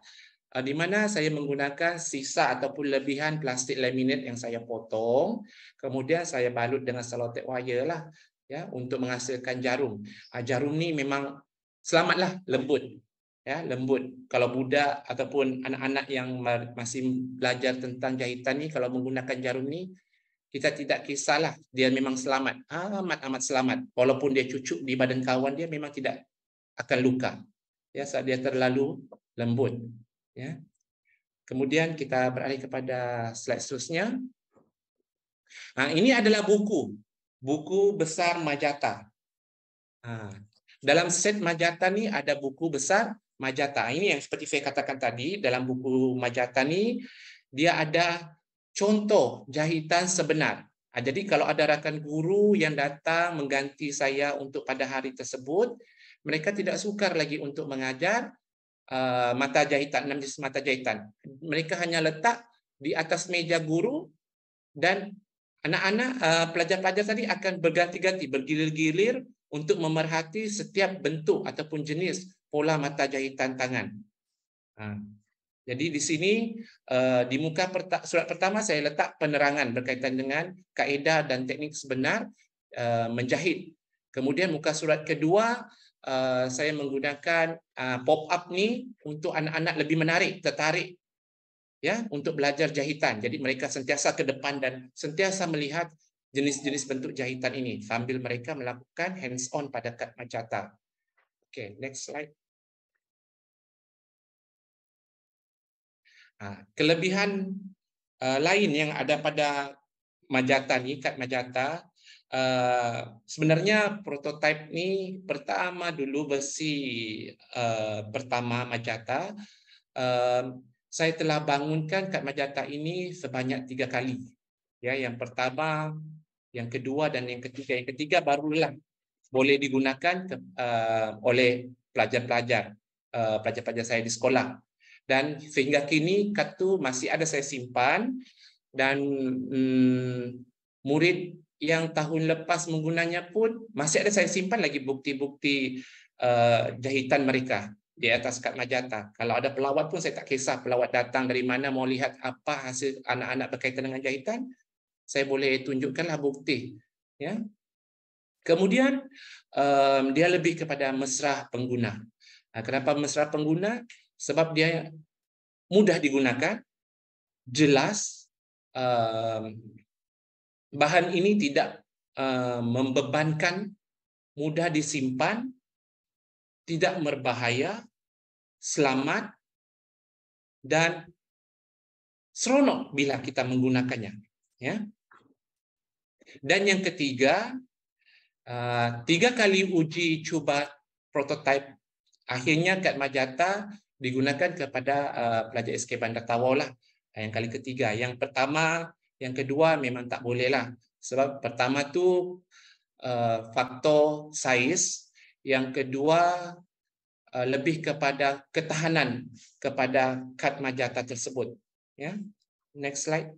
di mana saya menggunakan sisa ataupun lebihan plastik laminate yang saya potong, kemudian saya balut dengan selotip wire lah, ya, untuk menghasilkan jarum. Jarum ni memang selamatlah, lembut, ya, lembut. Kalau budak ataupun anak-anak yang masih belajar tentang jahitan ni, kalau menggunakan jarum ni, kita tidak kisahlah, dia memang selamat, amat selamat. Walaupun dia cucuk di badan kawan dia, memang tidak akan luka, ya, sebab dia terlalu lembut, ya. Kemudian kita beralih kepada slide seterusnya. Ini adalah buku besar majata. Dalam set majata ni ada buku besar majata. Ini yang seperti saya katakan tadi, dalam buku majata ni dia ada contoh jahitan sebenar. Jadi kalau ada rakan guru yang datang mengganti saya untuk pada hari tersebut, mereka tidak sukar lagi untuk mengajar mata jahitan, 6 jenis mata jahitan. Mereka hanya letak di atas meja guru, dan anak-anak pelajar-pelajar tadi akan berganti-ganti, bergilir-gilir untuk memerhati setiap bentuk ataupun jenis pola mata jahitan tangan. Jadi di sini di muka surat pertama saya letak penerangan berkaitan dengan kaedah dan teknik sebenar menjahit. Kemudian muka surat kedua saya menggunakan pop-up ni untuk anak-anak lebih menarik, tertarik, ya, untuk belajar jahitan. Jadi mereka sentiasa ke depan dan sentiasa melihat jenis-jenis bentuk jahitan ini sambil mereka melakukan hands-on pada kad majata. Okay, next slide. Kelebihan lain yang ada pada majata ni, kad majata, sebenarnya prototipe ni pertama dulu versi pertama majata, saya telah bangunkan kad majata ini sebanyak 3 kali. Ya, yang pertama, yang kedua dan yang ketiga. Yang ketiga barulah boleh digunakan oleh pelajar-pelajar saya di sekolah. Dan sehingga kini kad tu masih ada saya simpan, dan murid yang tahun lepas menggunanya pun masih ada saya simpan lagi bukti-bukti jahitan mereka di atas kad majata. Kalau ada pelawat pun saya tak kisah pelawat datang dari mana, mau lihat apa hasil anak-anak berkaitan dengan jahitan, saya boleh tunjukkanlah bukti, ya. Kemudian dia lebih kepada mesra pengguna. Kenapa mesra pengguna? Sebab dia mudah digunakan, jelas, bahan ini tidak membebankan, mudah disimpan, tidak berbahaya, selamat, dan seronok bila kita menggunakannya, ya. Dan yang ketiga, 3 kali uji cuba prototipe, akhirnya kad majata digunakan kepada pelajar SK Bandar Tawau lah. Yang kali ketiga. Yang pertama, yang kedua memang tak boleh lah. Sebab pertama tu faktor saiz, yang kedua lebih kepada ketahanan kepada kad majata tersebut. Ya, next slide.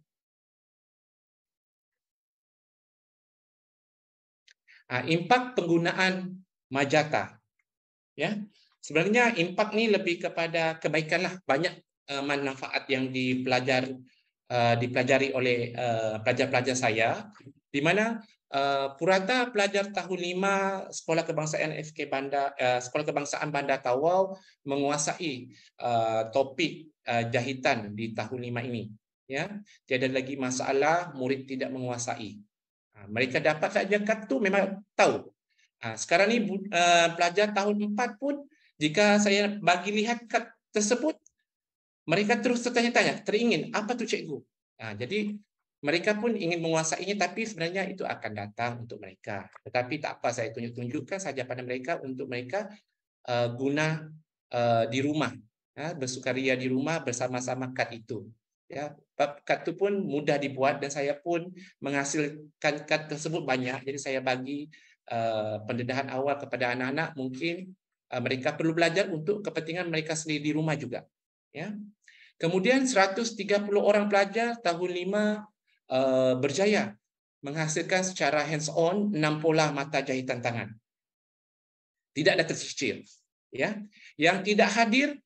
Impak penggunaan majata. Ya, sebenarnya impak ni lebih kepada kebaikan lah. Banyak manfaat yang dipelajari oleh pelajar-pelajar saya, di mana Purata pelajar tahun 5 Sekolah Kebangsaan Sekolah Kebangsaan Bandar Tawau menguasai topik jahitan di tahun 5 ini. Ya, tiada lagi masalah murid tidak menguasai. Mereka dapat saja kad tu memang tahu. Sekarang ni pelajar tahun 4 pun jika saya bagi lihat kad tersebut, mereka terus tertanya-tanya, teringin, apa tu cikgu? Jadi mereka pun ingin menguasainya, tapi sebenarnya itu akan datang untuk mereka. Tetapi tak apa, saya tunjukkan saja pada mereka untuk mereka guna di rumah, bersukaria di rumah bersama-sama kad itu. Ya, kad itu pun mudah dibuat dan saya pun menghasilkan kad tersebut banyak. Jadi saya bagi pendedahan awal kepada anak-anak, mungkin mereka perlu belajar untuk kepentingan mereka sendiri di rumah juga. Ya. Kemudian 130 orang pelajar tahun 5 berjaya menghasilkan secara hands-on 6 pola mata jahitan tangan. Tidak ada tercicir. Ya. Yang tidak hadir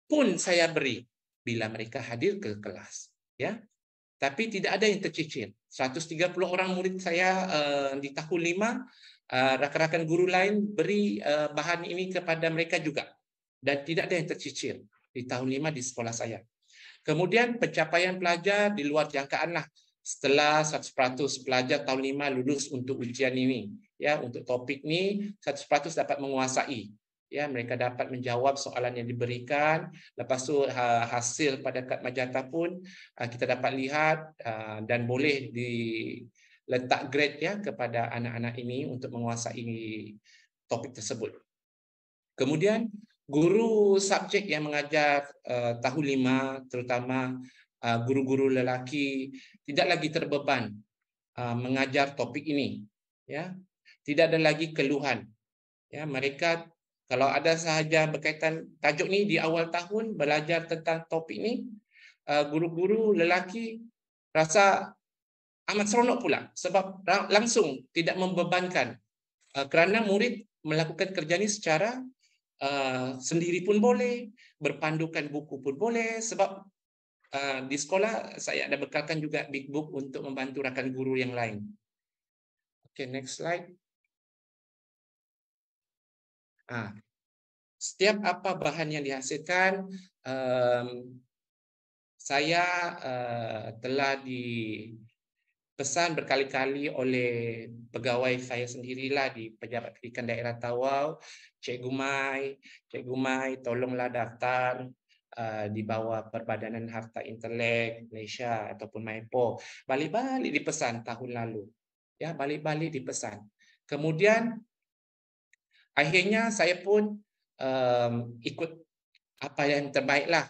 pun saya beri bila mereka hadir ke kelas. Ya. Tapi tidak ada yang tercicir. 130 orang murid saya di tahun 5, rakan-rakan guru lain beri bahan ini kepada mereka juga. Dan tidak ada yang tercicir di tahun 5 di sekolah saya. Kemudian pencapaian pelajar di luar jangkaan lah. Setelah 100% pelajar tahun 5 lulus untuk ujian ini, ya, untuk topik ni 100% dapat menguasai. Ya, mereka dapat menjawab soalan yang diberikan. Lepas tu hasil pada kad majata pun kita dapat lihat dan boleh diletak grade ya kepada anak-anak ini untuk menguasai topik tersebut. Kemudian guru subjek yang mengajar tahun 5, terutama guru-guru lelaki, tidak lagi terbeban mengajar topik ini. Ya, tidak ada lagi keluhan. Ya, mereka kalau ada sahaja berkaitan tajuk ni di awal tahun belajar tentang topik ni, guru-guru lelaki rasa amat seronok pula sebab langsung tidak membebankan kerana murid melakukan kerja ni secara sendiri pun boleh, berpandukan buku pun boleh sebab di sekolah saya ada bekalkan juga big book untuk membantu rakan guru yang lain. Okay, next slide. Setiap apa bahan yang dihasilkan, saya telah dipesan berkali-kali oleh pegawai saya sendirilah di Pejabat Pendidikan Daerah Tawau, Cikgu Mai, tolonglah daftar di bawah Perbadanan Harta Intelek Malaysia ataupun MAIPO. Balik-balik dipesan tahun lalu. Ya, balik-balik dipesan. Kemudian akhirnya saya pun ikut apa yang terbaiklah.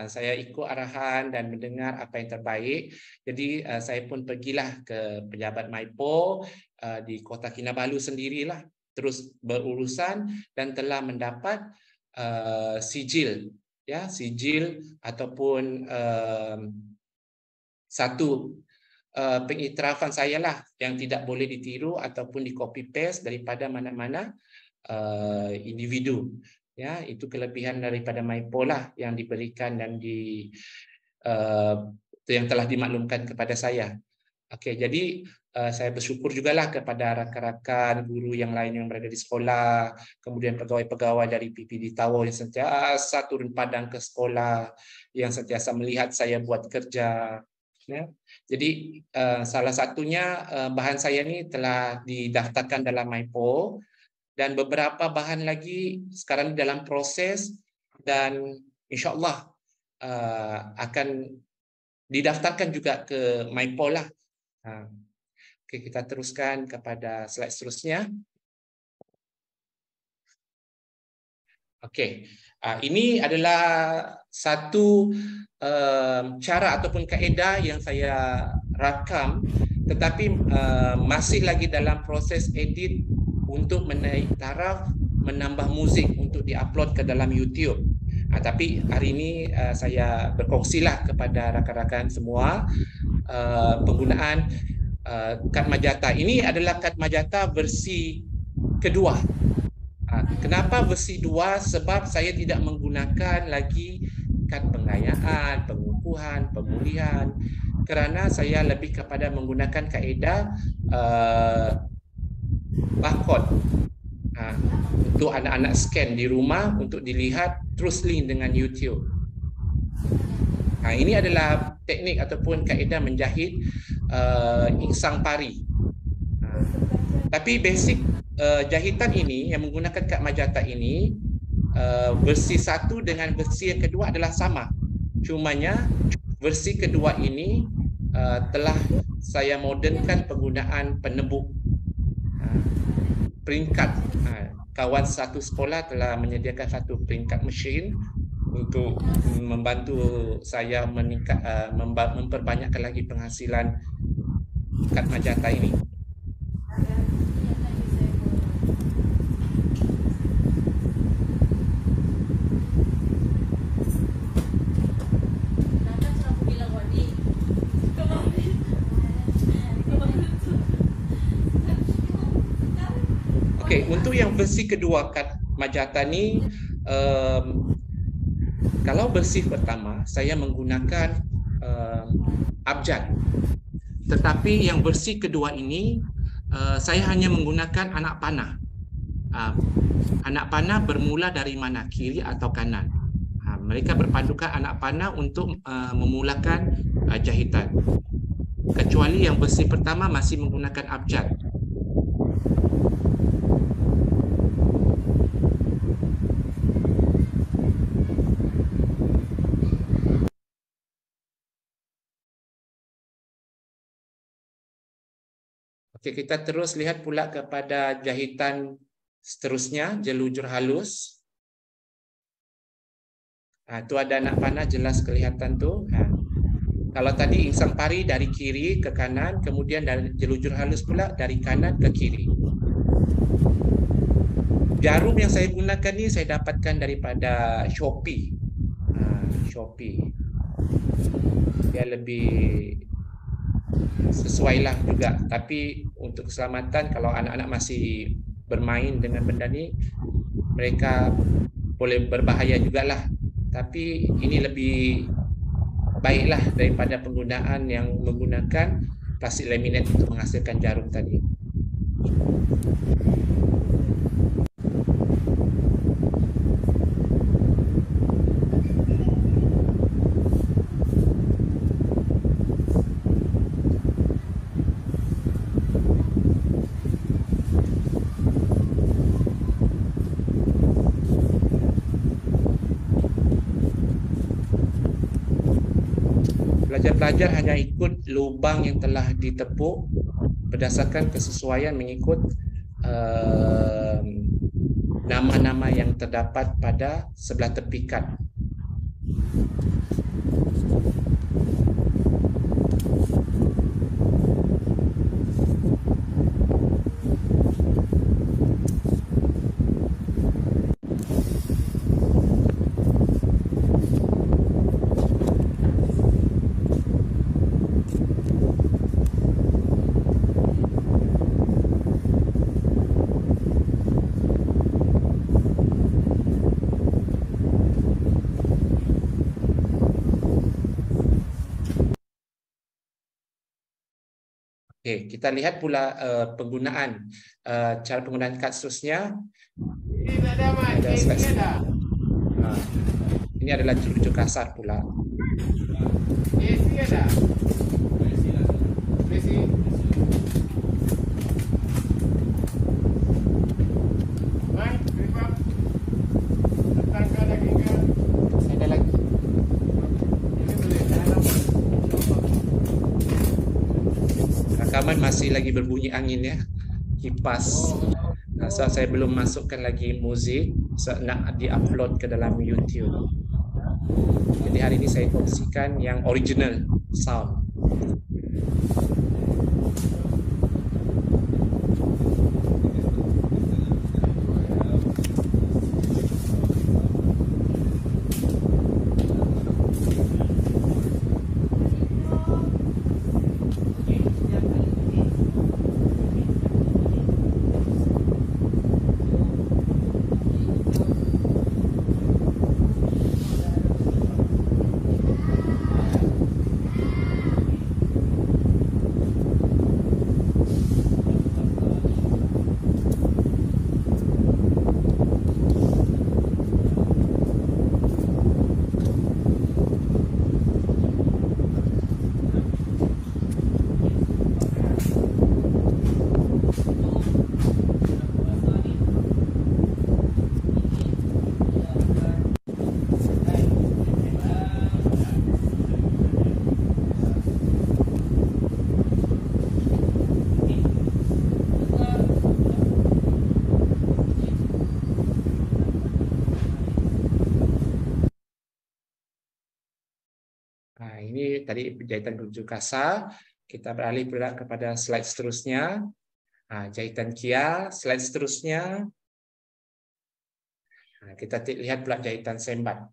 Saya ikut arahan dan mendengar apa yang terbaik. Jadi saya pun pergilah ke pejabat MAIPO di Kota Kinabalu sendirilah, terus berurusan dan telah mendapat sijil, ya, sijil ataupun satu pengiktirafan saya lah yang tidak boleh ditiru ataupun di copy paste daripada mana-mana individu. Ya, itu kelebihan daripada MAIPO lah yang diberikan dan yang telah dimaklumkan kepada saya. Okey, jadi saya bersyukur jugalah kepada rakan-rakan guru yang lain yang berada di sekolah, kemudian pegawai-pegawai dari PPD Tawau yang sentiasa turun padang ke sekolah, yang sentiasa melihat saya buat kerja. Ya. Jadi salah satunya bahan saya ni telah didaftarkan dalam MAIPO. Dan beberapa bahan lagi sekarang dalam proses dan insya-Allah akan didaftarkan juga ke MAIPO lah. Okey, kita teruskan kepada slide seterusnya. Okey, ini adalah satu cara ataupun kaedah yang saya rakam, tetapi masih lagi dalam proses edit untuk menaik taraf, menambah muzik untuk diupload ke dalam YouTube. Tapi hari ini saya berkongsilah kepada rakan-rakan semua penggunaan kad majata. Ini adalah kad majata versi kedua. Kenapa versi 2? Sebab saya tidak menggunakan lagi kad penggayaan, pengukuran, penyembuhan, pemulihan, kerana saya lebih kepada menggunakan kaedah barcode untuk anak-anak scan di rumah untuk dilihat terus link dengan YouTube. Ini adalah teknik ataupun kaedah menjahit insang pari. Tapi basic jahitan ini yang menggunakan kad majata ini, versi 1 dengan versi yang kedua adalah sama. Cumanya versi kedua ini telah saya modernkan penggunaan penebuk peringkat. Kawan satu sekolah telah menyediakan satu peringkat mesin untuk membantu saya memperbanyakkan lagi penghasilan kad majata ini. Okey, untuk yang versi kedua kad majata ni, kalau versi pertama saya menggunakan abjad, tetapi yang versi kedua ini saya hanya menggunakan anak panah. Anak panah bermula dari mana, kiri atau kanan. Mereka berpandukan anak panah untuk memulakan jahitan. Kecuali yang versi pertama masih menggunakan abjad. Okey, kita terus lihat pula kepada jahitan seterusnya, jelujur halus. Tu ada anak panah jelas kelihatan tu. Kalau tadi insang pari dari kiri ke kanan, kemudian dari jelujur halus pula dari kanan ke kiri. Jarum yang saya gunakan ni saya dapatkan daripada Shopee. Shopee. Dia lebih sesuailah juga, tapi untuk keselamatan kalau anak-anak masih bermain dengan benda ni, mereka boleh berbahaya jugalah. Tapi ini lebih baiklah daripada penggunaan yang menggunakan plastik laminat untuk menghasilkan jarum tadi. Pelajar-pelajar hanya ikut lubang yang telah ditepuk berdasarkan kesesuaian mengikut nama-nama yang terdapat pada sebelah tepi kad. Okey, kita lihat pula penggunaan cara penggunaan kad seterusnya. Ada slide. Ini adalah jelujur kasar pula. Ada lagi. Rakaman masih lagi berbunyi angin ya, kipas. So saya belum masukkan lagi muzik, nak di-upload ke dalam YouTube. Jadi hari ini saya kongsikan yang original sound. ini tadi jahitan baju kasar. Kita beralih pula kepada slide seterusnya. Jahitan kia, slide seterusnya. Kita lihat pula jahitan sembat.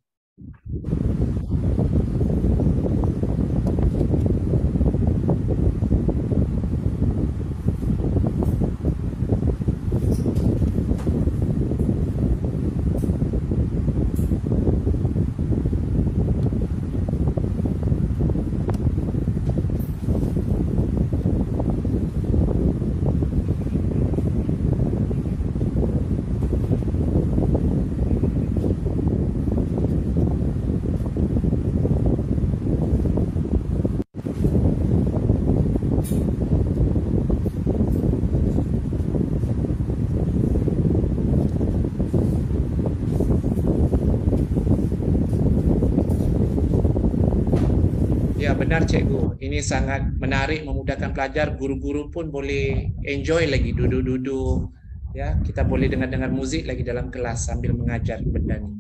Ya, benar cikgu. Ini sangat menarik, memudahkan pelajar. Guru-guru pun boleh enjoy lagi duduk-duduk. Ya, kita boleh dengar-dengar muzik lagi dalam kelas sambil mengajar benda ni.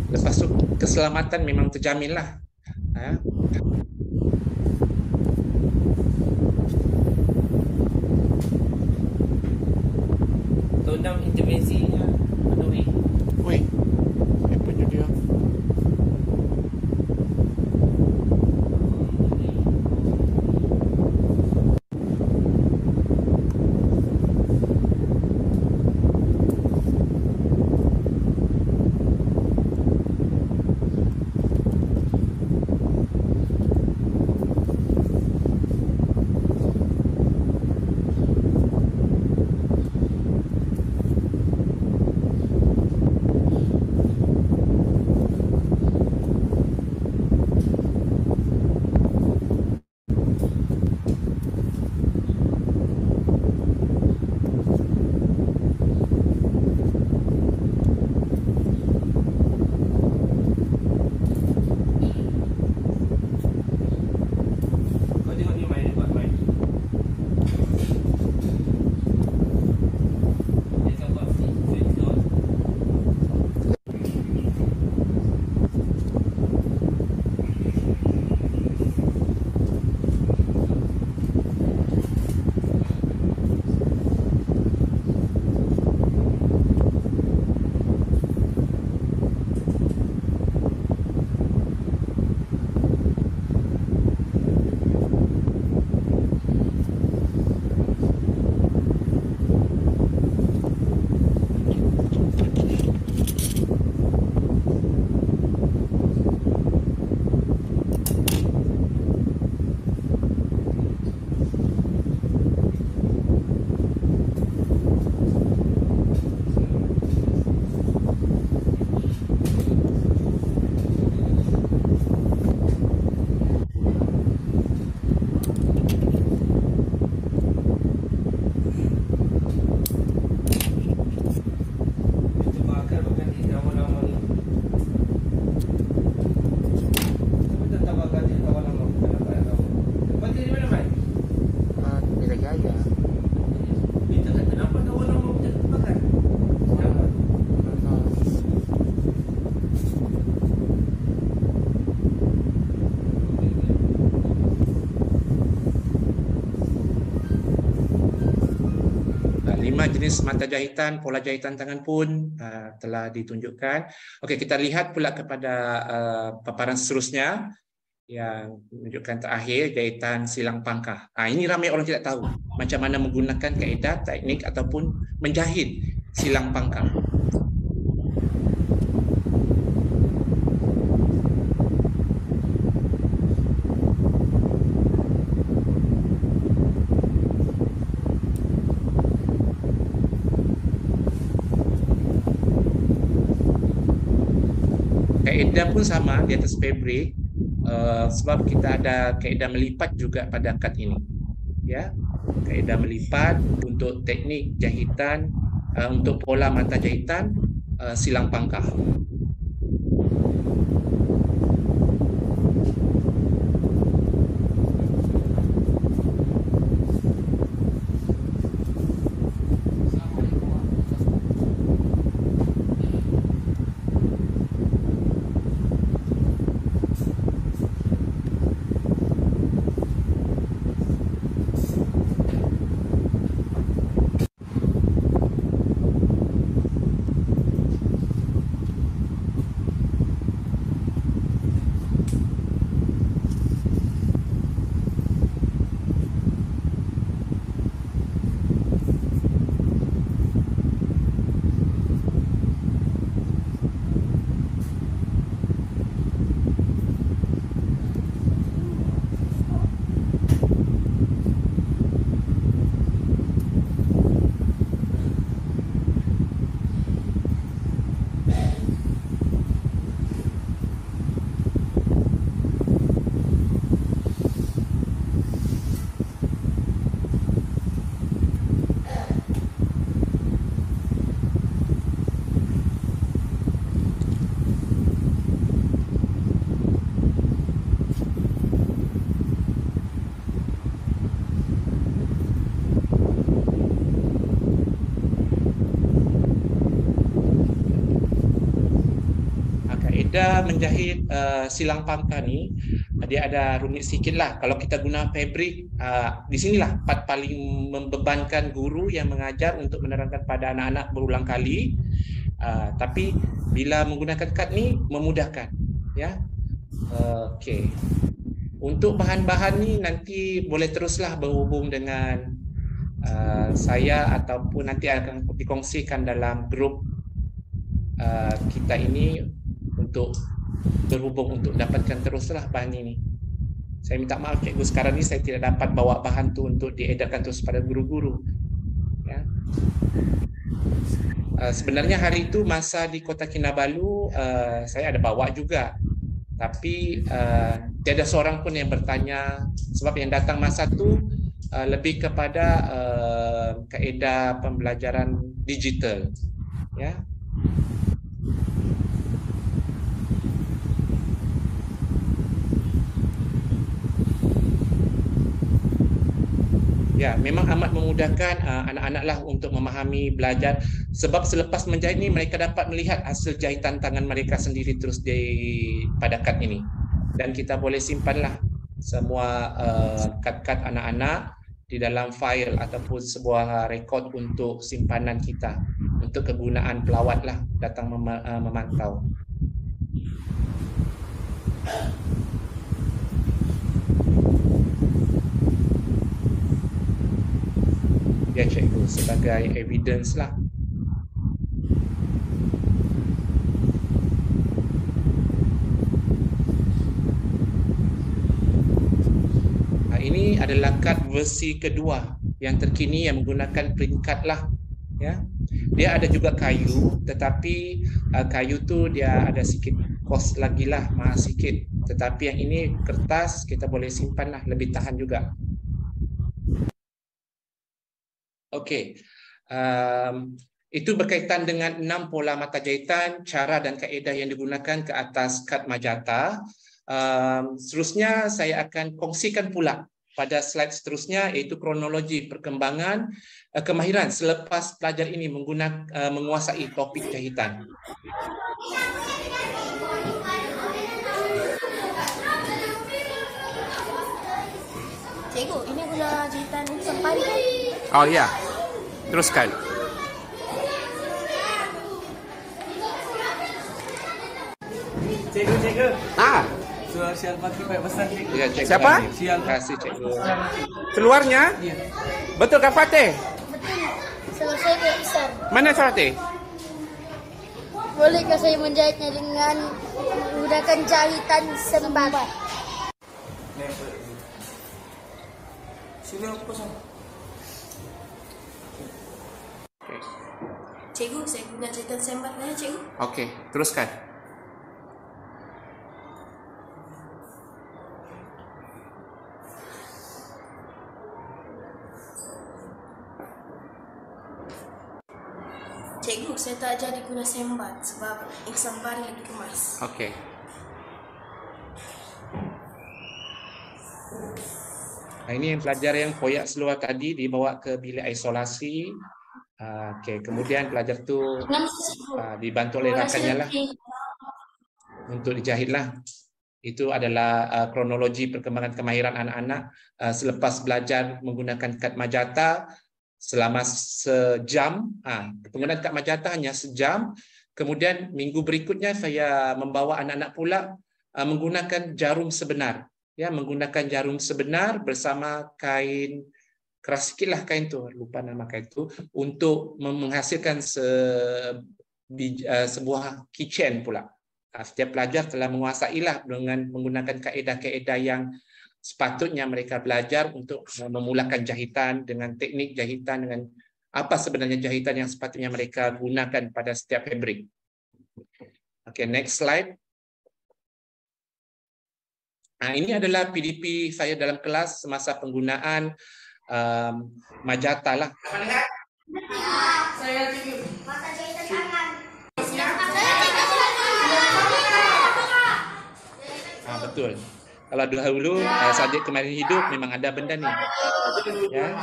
Lepas tu keselamatan memang terjamin lah. Tentang intervensinya, Nuri. Woi, apa je dia? Jenis mata jahitan, pola jahitan tangan pun telah ditunjukkan. Okey, kita lihat pula kepada paparan seterusnya yang menunjukkan terakhir jahitan silang pangkah. Ini ramai orang tidak tahu macam mana menggunakan kaedah, teknik ataupun menjahit silang pangkah. Kaedah pun sama di atas fabrik, sebab kita ada kaedah melipat juga pada kad ini. Ya, kaedah melipat untuk teknik jahitan, untuk pola mata jahitan silang pangkah. benda menjahit silang pangkal ni, dia ada rumit sikit lah. Kalau kita guna fabrik, di sinilah part paling membebankan guru yang mengajar untuk menerangkan pada anak-anak berulang kali. Tapi bila menggunakan kad ni memudahkan, ya. Okey. Untuk bahan-bahan ni nanti boleh teruslah berhubung dengan saya ataupun nanti akan dikongsikan dalam grup kita ini untuk berhubung untuk dapatkan teruslah bahan ini. Saya minta maaf cikgu, sekarang ni saya tidak dapat bawa bahan tu untuk diedarkan terus pada guru-guru. Ya. Sebenarnya hari itu masa di Kota Kinabalu saya ada bawa juga, tapi tiada seorang pun yang bertanya sebab yang datang masa tu lebih kepada kaedah pembelajaran digital, ya. Ya, memang amat memudahkan anak-anak lah untuk memahami, belajar. Sebab selepas menjahit ni mereka dapat melihat hasil jahitan tangan mereka sendiri terus pada kad ini. Dan kita boleh simpanlah semua kad-kad anak-anak di dalam file ataupun sebuah rekod untuk simpanan kita, untuk kegunaan pelawat lah datang memantau. Ya cikgu, sebagai evidence lah. Ini adalah kad versi kedua yang terkini yang menggunakan print card lah, ya. Dia ada juga kayu, tetapi kayu tu dia ada sikit kos lagi lah, mahal sikit. Tetapi yang ini kertas, kita boleh simpan lah, lebih tahan juga. Okey, itu berkaitan dengan 6 pola mata jahitan, cara dan kaedah yang digunakan ke atas kad majata. Seterusnya saya akan kongsikan pula pada slide seterusnya, iaitu kronologi perkembangan kemahiran selepas pelajar ini menguasai topik jahitan. Cikgu, ini guna jahitan sempari kan? Oh ya, teruskan. Cikgu. So, Syal Fatih baik besar cikgu. Ya, cikgu. Siapa? Terima kasih cikgu. Keluarnya? Ya. Betul Kak Fatih? Betul. Saya baik besar. Mana Fatih? Bolehkah saya menjahitnya dengan menggunakan jahitan sembari? Sila kosong. Cikgu, saya guna jahitan sembari ya, cikgu. Okey, teruskan. Cikgu, saya tak jadi guna sembat sebab ink sembari lebih kemas. Okey. Ini yang pelajar yang koyak seluar tadi dibawa ke bilik isolasi. Okey, kemudian pelajar tu dibantu oleh rakannya lah untuk dijahit lah. Itu adalah kronologi perkembangan kemahiran anak-anak selepas belajar menggunakan kad majata selama sejam. Penggunaan kad majata hanya sejam. Kemudian minggu berikutnya saya membawa anak-anak pula menggunakan jarum sebenar. Ya, menggunakan jarum sebenar bersama kain keras sikit lah kain tu, lupa nama kain tu, untuk menghasilkan sebuah keychain pula. Setiap pelajar telah menguasai lah dengan menggunakan kaedah-kaedah yang sepatutnya mereka belajar untuk memulakan jahitan dengan teknik jahitan, dengan apa sebenarnya jahitan yang sepatutnya mereka gunakan pada setiap fabrik. Okay, next slide. Ini adalah PDP saya dalam kelas semasa penggunaan majata lah. Saya cikgu. Mata jahitan tangan. Betul. Kalau dahulu Sadiq kemarin hidup memang ada benda ni. Ya.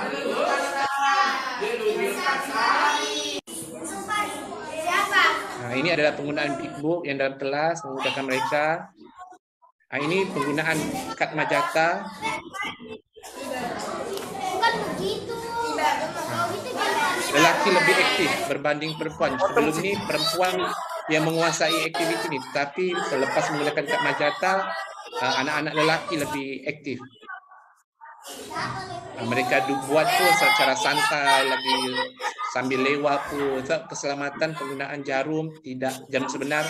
Ini adalah penggunaan big book yang dalam kelas memudahkan mereka. Ini penggunaan kad majata. Bukan begitu. Lelaki lebih aktif berbanding perempuan. Sebelum ini perempuan yang menguasai aktiviti ini, tapi selepas menggunakan kad majata, anak-anak lelaki lebih aktif. Mereka buat pun secara santai, lagi sambil lewat pun. Keselamatan penggunaan jarum sebenar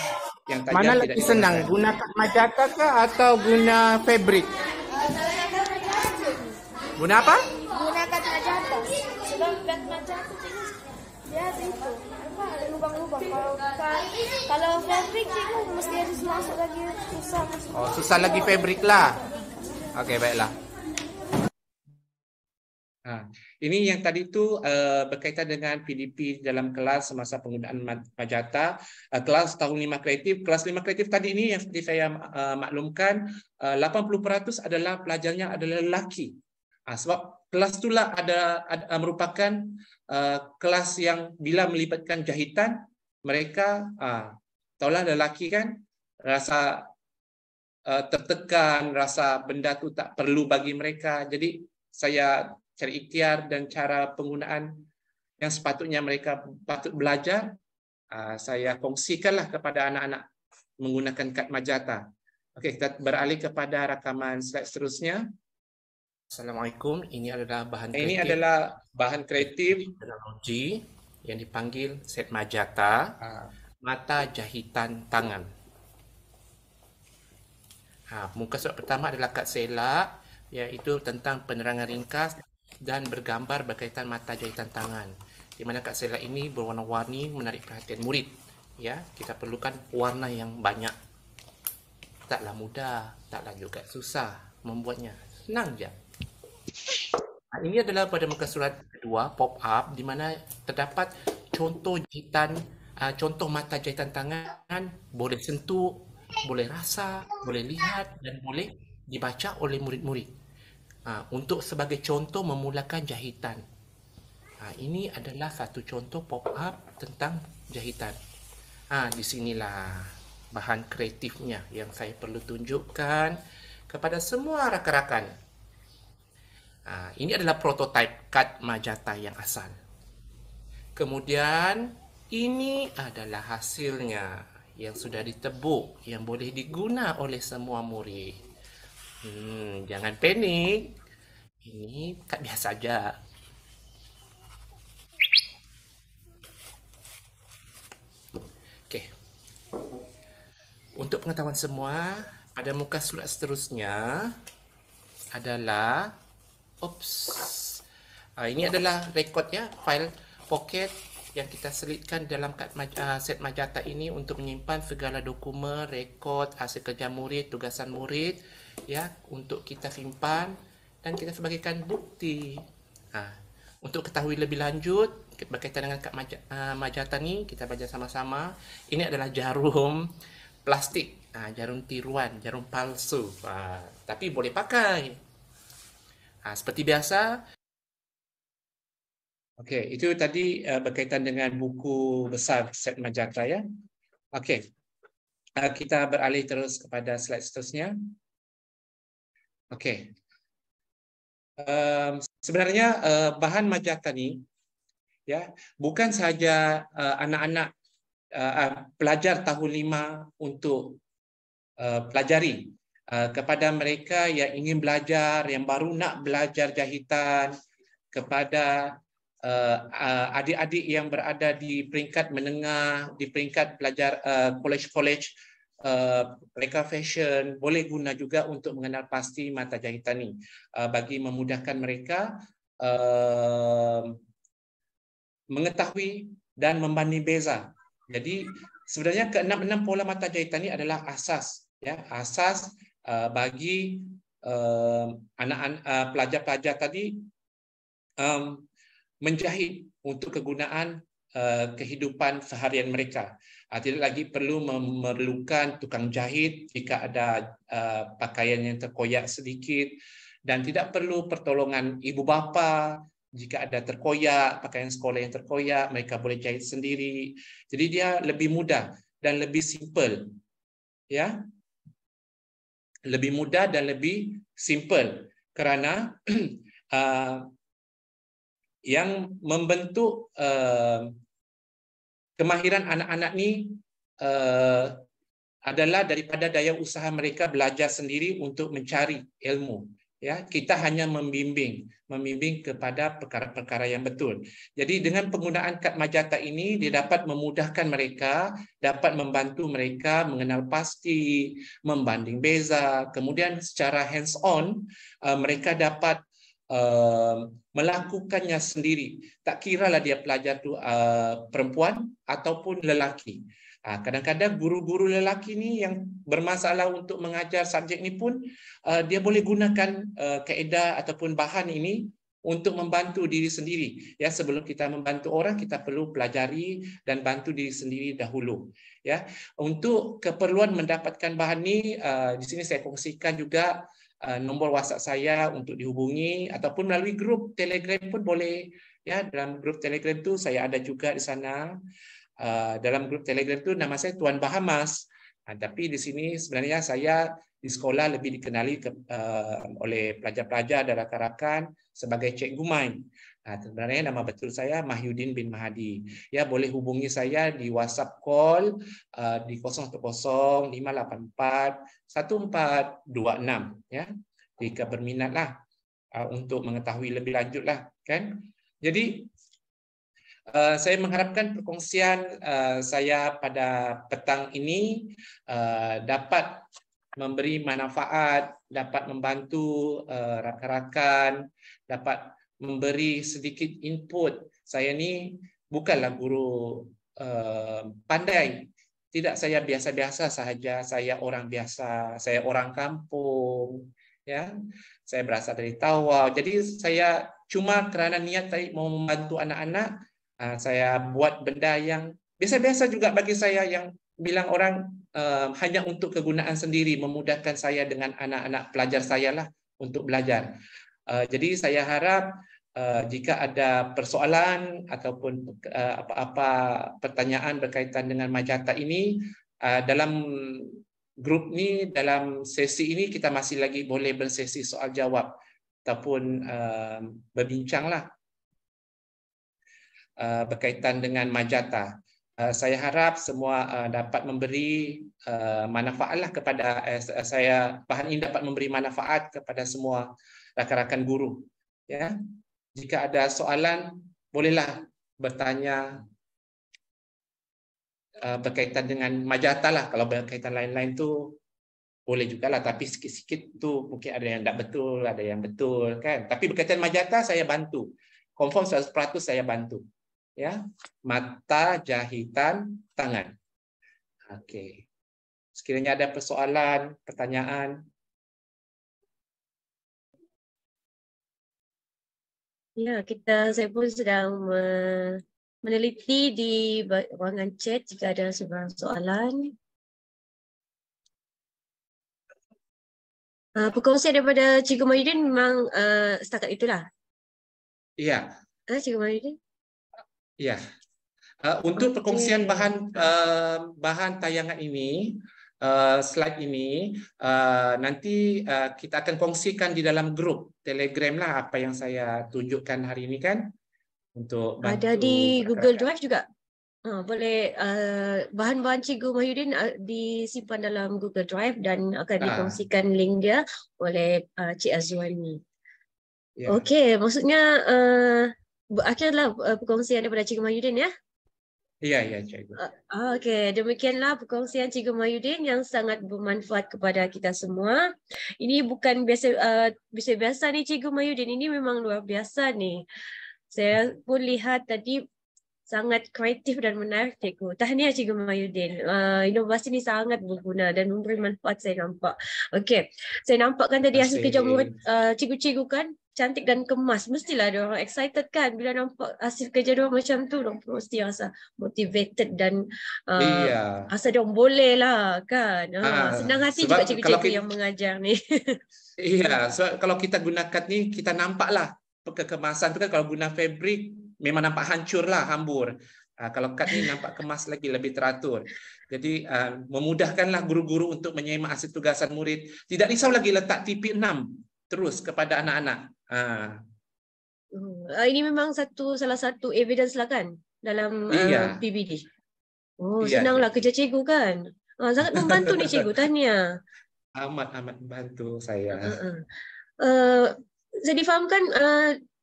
yang tajam. Mana tidak lagi senang, digunakan. guna kad majata ke atau guna fabrik? Guna apa? Gunakan majata. Sebab kad majata dia ada itu. Apa? Ada lubang-lubang. Kalau fabrik cikgu mesti harus masuk lagi, susah masuk. Oh, susah lagi fabrik lah. Okey, baiklah. Ini yang tadi tu berkaitan dengan PDP dalam kelas semasa penggunaan majata. Kelas tahun 5 kreatif. Kelas 5 kreatif tadi ini yang seperti saya maklumkan, 80% adalah pelajarnya adalah lelaki. Sebab kelas itulah merupakan kelas yang bila melibatkan jahitan, mereka tahulah lelaki kan rasa tertekan, rasa benda tu tak perlu bagi mereka. Jadi saya cara ikhtiar dan cara penggunaan yang sepatutnya mereka patut belajar, saya kongsikanlah kepada anak-anak menggunakan kad majata. Okey, kita beralih kepada rakaman slide seterusnya. Assalamualaikum. Ini adalah bahan kreatif. Ini adalah bahan kreatif teknologi yang dipanggil set majata, mata jahitan tangan. Muka surat pertama adalah kad selak, iaitu tentang penerangan ringkas dan bergambar berkaitan mata jahitan tangan. Di mana kad selak ini berwarna-warni menarik perhatian murid. Ya, kita perlukan warna yang banyak. Taklah mudah, taklah juga susah membuatnya. Senang je. Ini adalah pada muka surat kedua, pop-up, di mana terdapat contoh jahitan, contoh mata jahitan tangan, boleh sentuh, boleh rasa, boleh lihat dan boleh dibaca oleh murid-murid. Untuk sebagai contoh memulakan jahitan. Ini adalah satu contoh pop-up tentang jahitan. Di sinilah bahan kreatifnya yang saya perlu tunjukkan kepada semua rakan-rakan. Ini adalah prototipe kad majata yang asal. Kemudian ini adalah hasilnya yang sudah ditebuk, yang boleh diguna oleh semua murid. Jangan panik. Ini kad biasa saja. Okey. Untuk pengetahuan semua, pada muka surat seterusnya adalah ini adalah rekod ya, file pocket yang kita selitkan dalam set majata ini untuk menyimpan segala dokumen, rekod, hasil kerja murid, tugasan murid ya, untuk kita simpan dan kita sebagaikan bukti. Untuk ketahui lebih lanjut berkaitan dengan kad majata ni, kita belajar sama-sama. Ini adalah jarum plastik, jarum tiruan, jarum palsu, tapi boleh pakai. Seperti biasa. Okey, itu tadi berkaitan dengan buku besar set majata ya. Okey. Kita beralih terus kepada slide seterusnya. Okey. Sebenarnya bahan majata ni ya, bukan sahaja anak-anak pelajar tahun 5 untuk pelajari. Kepada mereka yang ingin belajar, yang baru nak belajar jahitan, kepada adik-adik yang berada di peringkat menengah, di peringkat pelajar college-college, mereka fashion, boleh guna juga untuk mengenal pasti mata jahitan ni, bagi memudahkan mereka mengetahui dan membanding beza. Jadi sebenarnya ke-6 pola mata jahitan ni adalah asas, ya, asas bagi anak-anak pelajar-pelajar tadi menjahit untuk kegunaan kehidupan seharian mereka. Tidak lagi perlu memerlukan tukang jahit jika ada pakaian yang terkoyak sedikit, dan tidak perlu pertolongan ibu bapa Jika ada terkoyak, pakaian sekolah yang terkoyak, mereka boleh jahit sendiri. Jadi dia lebih mudah dan lebih simple. Ya. Lebih mudah dan lebih simple kerana yang membentuk kemahiran anak-anak ni adalah daripada daya usaha mereka belajar sendiri untuk mencari ilmu. Ya, kita hanya membimbing kepada perkara-perkara yang betul. Jadi dengan penggunaan kad Majata ini, dia dapat memudahkan mereka, dapat membantu mereka mengenal pasti, membanding beza, kemudian secara hands-on mereka dapat melakukannya sendiri. Tak kiralah dia pelajar tu perempuan ataupun lelaki. Kadang-kadang guru-guru lelaki ni yang bermasalah untuk mengajar subjek ni pun dia boleh gunakan kaedah ataupun bahan ini untuk membantu diri sendiri. Ya, sebelum kita membantu orang, kita perlu pelajari dan bantu diri sendiri dahulu. Ya, untuk keperluan mendapatkan bahan ni, di sini saya kongsikan juga nombor WhatsApp saya untuk dihubungi ataupun melalui grup Telegram pun boleh. Ya, dalam grup Telegram tu saya ada juga di sana. Dalam grup Telegram tu nama saya Tuan Bahamas. Tapi di sini sebenarnya saya di sekolah lebih dikenali oleh pelajar-pelajar dan rakan-rakan sebagai Cikgu Main. Sebenarnya nama betul saya Mahyudin bin Mahadi. Ya, boleh hubungi saya di WhatsApp call di 010 584 1426 ya. Jika berminatlah untuk mengetahui lebih lanjutlah kan. Jadi saya mengharapkan perkongsian saya pada petang ini dapat memberi manfaat, dapat membantu rakan-rakan, dapat memberi sedikit input. Saya ni bukanlah guru pandai. Tidak, saya biasa-biasa sahaja. Saya orang biasa, saya orang kampung. Ya, saya berasal dari Tawau. Jadi saya cuma kerana niat tadi mau membantu anak-anak, saya buat benda yang biasa-biasa juga bagi saya, yang bilang orang hanya untuk kegunaan sendiri, memudahkan saya dengan anak-anak pelajar saya lah untuk belajar. Jadi saya harap jika ada persoalan ataupun apa-apa pertanyaan berkaitan dengan Majata ini, dalam grup ni, dalam sesi ini kita masih lagi boleh bersesi soal jawab ataupun berbincang lah berkaitan dengan Majata. Saya harap semua dapat memberi manfaatlah kepada saya. Bahan ini dapat memberi manfaat kepada semua rakan-rakan guru. Ya, jika ada soalan bolehlah bertanya berkaitan dengan Majata lah. Kalau berkaitan lain-lain tu boleh juga lah. Tapi sikit-sikit tu mungkin ada yang tak betul, ada yang betul kan. Tapi berkaitan Majata saya bantu. Confirm 100% saya bantu. Ya, mata, jahitan, tangan. Okey. Sekiranya ada persoalan, pertanyaan. Ya, saya pun sedang meneliti di ruangan chat jika ada sebarang soalan. Perkongsian daripada Cikgu Mahyudin memang setakat itulah. Iya. Cikgu Mahyudin? Ya, untuk perkongsian bahan tayangan ini, slide ini, nanti kita akan kongsikan di dalam grup Telegram lah apa yang saya tunjukkan hari ini kan, untuk bantu. Ada di Google Drive juga. Boleh bahan-bahan Cikgu Mahyudin disimpan dalam Google Drive dan akan dikongsikan link dia oleh Cik Azwani. Ya. Okey, maksudnya akhirlah perkongsian daripada Cikgu Mahyudin ya? Ya, Cikgu. Okey, demikianlah perkongsian Cikgu Mahyudin yang sangat bermanfaat kepada kita semua. Ini bukan biasa-biasa ni Cikgu Mahyudin, ini memang luar biasa ni. Saya pun lihat tadi sangat kreatif dan menarik Cikgu. Tahniah Cikgu Mahyudin. Inovasi ni sangat berguna dan memberi manfaat saya nampak. Okey, saya nampak kan tadi hasil kerja murid cikgu-cikgu kan cantik dan kemas. Mestilah dia orang excited kan bila nampak hasil kerja dia orang macam tu. Dia mesti rasa motivated dan rasa dia orang boleh lah kan. Senang hati juga cikgu-cikgu yang mengajar ni. Iya, so kalau kita gunakan ni kita nampak lah kekemasan tu kan, kalau guna fabrik memang nampak hancur lah, hambur. Kalau kad ni nampak kemas lagi, lebih teratur. Jadi memudahkanlah guru-guru untuk menyemak hasil tugasan murid. Tidak risau lagi letak TP6 terus kepada anak-anak. Ini memang salah satu evidence lah kan dalam Iya. PBD. Oh, Iya, senanglah iya. kerja cikgu kan. Sangat membantu ni cikgu, tahniah. Amat membantu saya. Saya difahamkan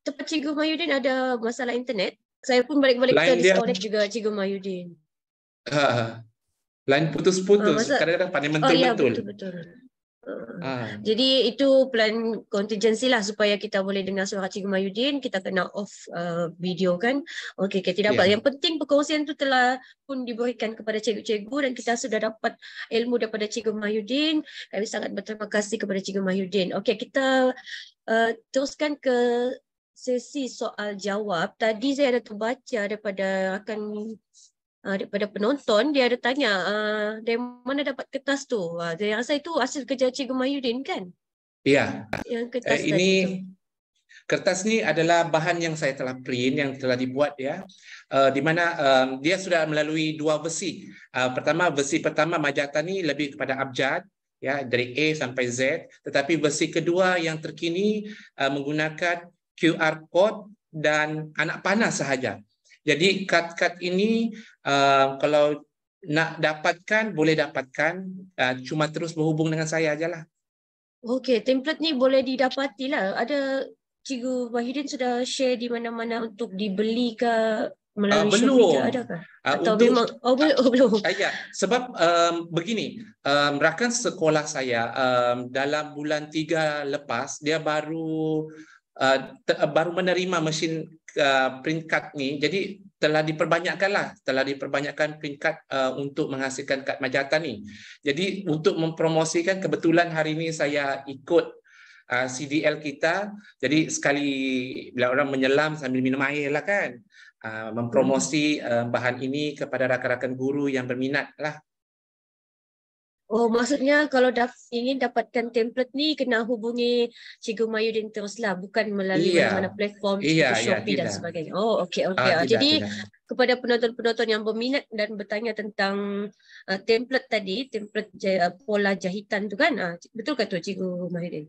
tempat Cikgu Mahyudin ada masalah internet. Saya pun balik-balik Line dia- disconnect juga Cikgu Mahyudin. Lain putus-putus, kadang-kadang pandai mentul ya, betul. betul. Jadi itu plan contingency lah supaya kita boleh dengar suara Cikgu Mahyudin. Kita kena off video kan. Okey, tidak apa. Yang penting perkongsian tu telah pun diberikan kepada cikgu-cikgu dan kita sudah dapat ilmu daripada Cikgu Mahyudin. Kami sangat berterima kasih kepada Cikgu Mahyudin. Okey, kita teruskan ke sesi soal jawab. Tadi saya ada terbaca daripada daripada penonton, dia ada tanya dari mana dapat kertas tu. Saya rasa itu hasil kerja Cikgu Mahyudin kan? Iya. Yang kertas tadi tu. Ini kertas ni adalah bahan yang saya telah print, yang telah dibuat ya. Di mana dia sudah melalui 2 versi. Versi pertama Majata ni lebih kepada abjad ya, dari A sampai Z, tetapi versi kedua yang terkini menggunakan QR code dan anak panah sahaja. Jadi kad-kad ini kalau nak dapatkan boleh dapatkan, cuma terus berhubung dengan saya ajalah. Okey, template ni boleh didapati lah. Ada Cikgu Mahyudin sudah share di mana-mana untuk dibeli ke melalui Shopee ke, adakah? Atau memang belum? Ya, sebab begini, rakan sekolah saya dalam bulan 3 lepas dia baru menerima mesin print card ni, jadi telah diperbanyakkan print card untuk menghasilkan kad Majata ni. Jadi untuk mempromosikan, kebetulan hari ini saya ikut CDL kita, jadi sekali bila orang menyelam sambil minum air lah kan, mempromosi bahan ini kepada rakan-rakan guru yang berminat lah. Oh, maksudnya kalau ingin dapatkan template ni kena hubungi Cikgu Mahyudin teruslah, bukan melalui mana-mana platform seperti Shopee dan sebagainya. Oh, okey. Jadi kepada penonton-penonton yang berminat dan bertanya tentang template tadi, template pola jahitan tu kan, betul ke tu Cikgu Mahyudin?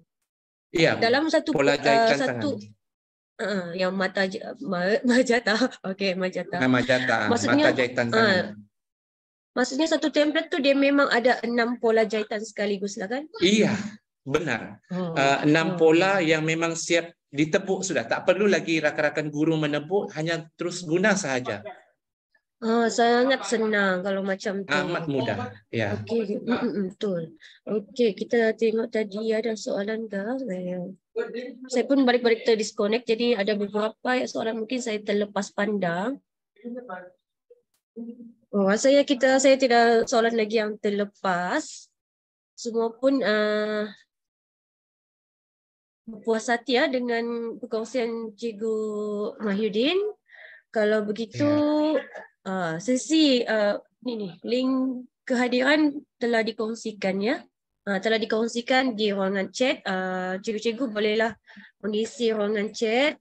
Iya. Dalam satu pola jahitan tangan. Yang Majata. Okey, Majata. Majata. Maksudnya, mata jahitan tangan. Maksudnya satu template tu dia memang ada 6 pola jahitan sekaligus lah kan? Iya, benar. 6 pola yang memang siap ditebuk sudah. Tak perlu lagi rakan-rakan guru menebuk, hanya terus guna sahaja. Sangat senang kalau macam tu. Amat mudah. Ya. Okey, betul. Okey, kita tengok tadi ada soalan ke? Saya pun balik-balik terdisconnect, jadi ada beberapa soalan mungkin saya terlepas pandang. Saya tidak soalan lagi yang terlepas. Semua pun berpuas hati dengan perkongsian Cikgu Mahyudin. Kalau begitu, sesi link kehadiran telah dikongsikan ya. Telah dikongsikan di ruangan chat. Cikgu-cikgu bolehlah mengisi ruangan chat.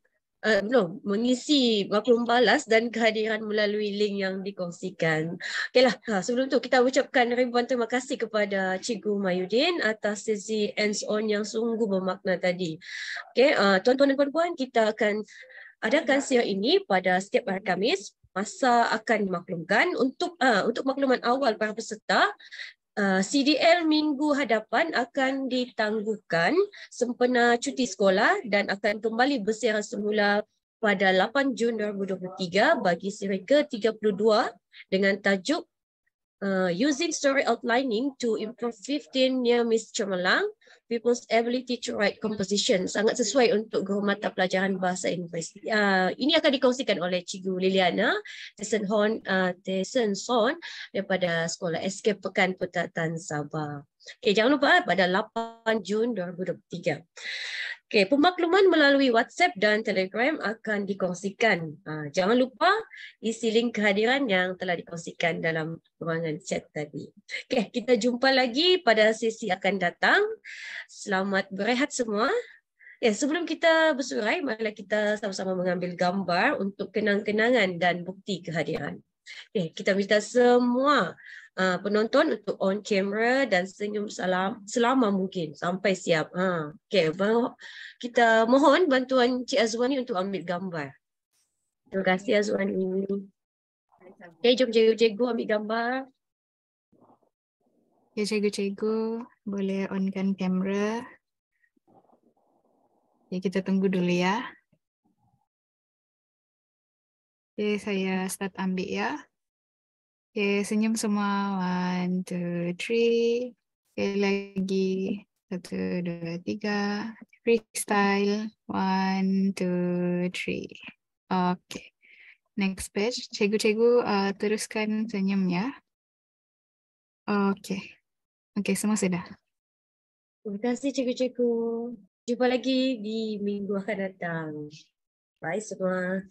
Mengisi maklum balas dan kehadiran melalui link yang dikongsikan. Okeylah, sebelum tu kita ucapkan ribuan terima kasih kepada Cikgu Mahyudin atas sesi hands-on yang sungguh bermakna tadi. Okey, tuan-tuan dan puan-puan, kita akan adakan siar ini pada setiap hari Khamis. Masa akan dimaklumkan untuk makluman awal para peserta. CDL minggu hadapan akan ditangguhkan sempena cuti sekolah dan akan kembali bersiaran semula pada 8 Jun 2023 bagi siri ke-32 dengan tajuk Using Story Outlining to Improve 15 Near Miss Cemerlang, People's Ability to Write Composition. Sangat sesuai untuk guru mata pelajaran bahasa Inggeris. Ini akan dikongsikan oleh Cikgu Liliana Tessenson daripada Sekolah SK Pekan Petatan Sabah. Jangan lupa pada 8 Jun 2023. Pemakluman melalui WhatsApp dan Telegram akan dikongsikan. Jangan lupa isi link kehadiran yang telah dikongsikan dalam ruangan chat tadi. Kita jumpa lagi pada sesi akan datang. Selamat berehat semua Ya, sebelum kita bersurai, marilah kita sama-sama mengambil gambar untuk kenang-kenangan dan bukti kehadiran. Kita minta semua penonton untuk on camera dan senyum selama mungkin sampai siap. Kita mohon bantuan Cik Azwani untuk ambil gambar. Terima kasih Azwani. Jom cikgu ambil gambar. Ya, cikgu boleh onkan kamera. Ya, kita tunggu dulu ya. Oke, saya start ambil ya. Oke, senyum semua. 1, 2, 3. Oke, lagi. 1, 2, 3. Freestyle. 1, 2, 3. Oke. Next page. Cikgu teruskan senyum ya. Oke. Oke, semua sudah. Terima kasih cikgu-cikgu. Jumpa lagi di minggu akan datang. Bye semua.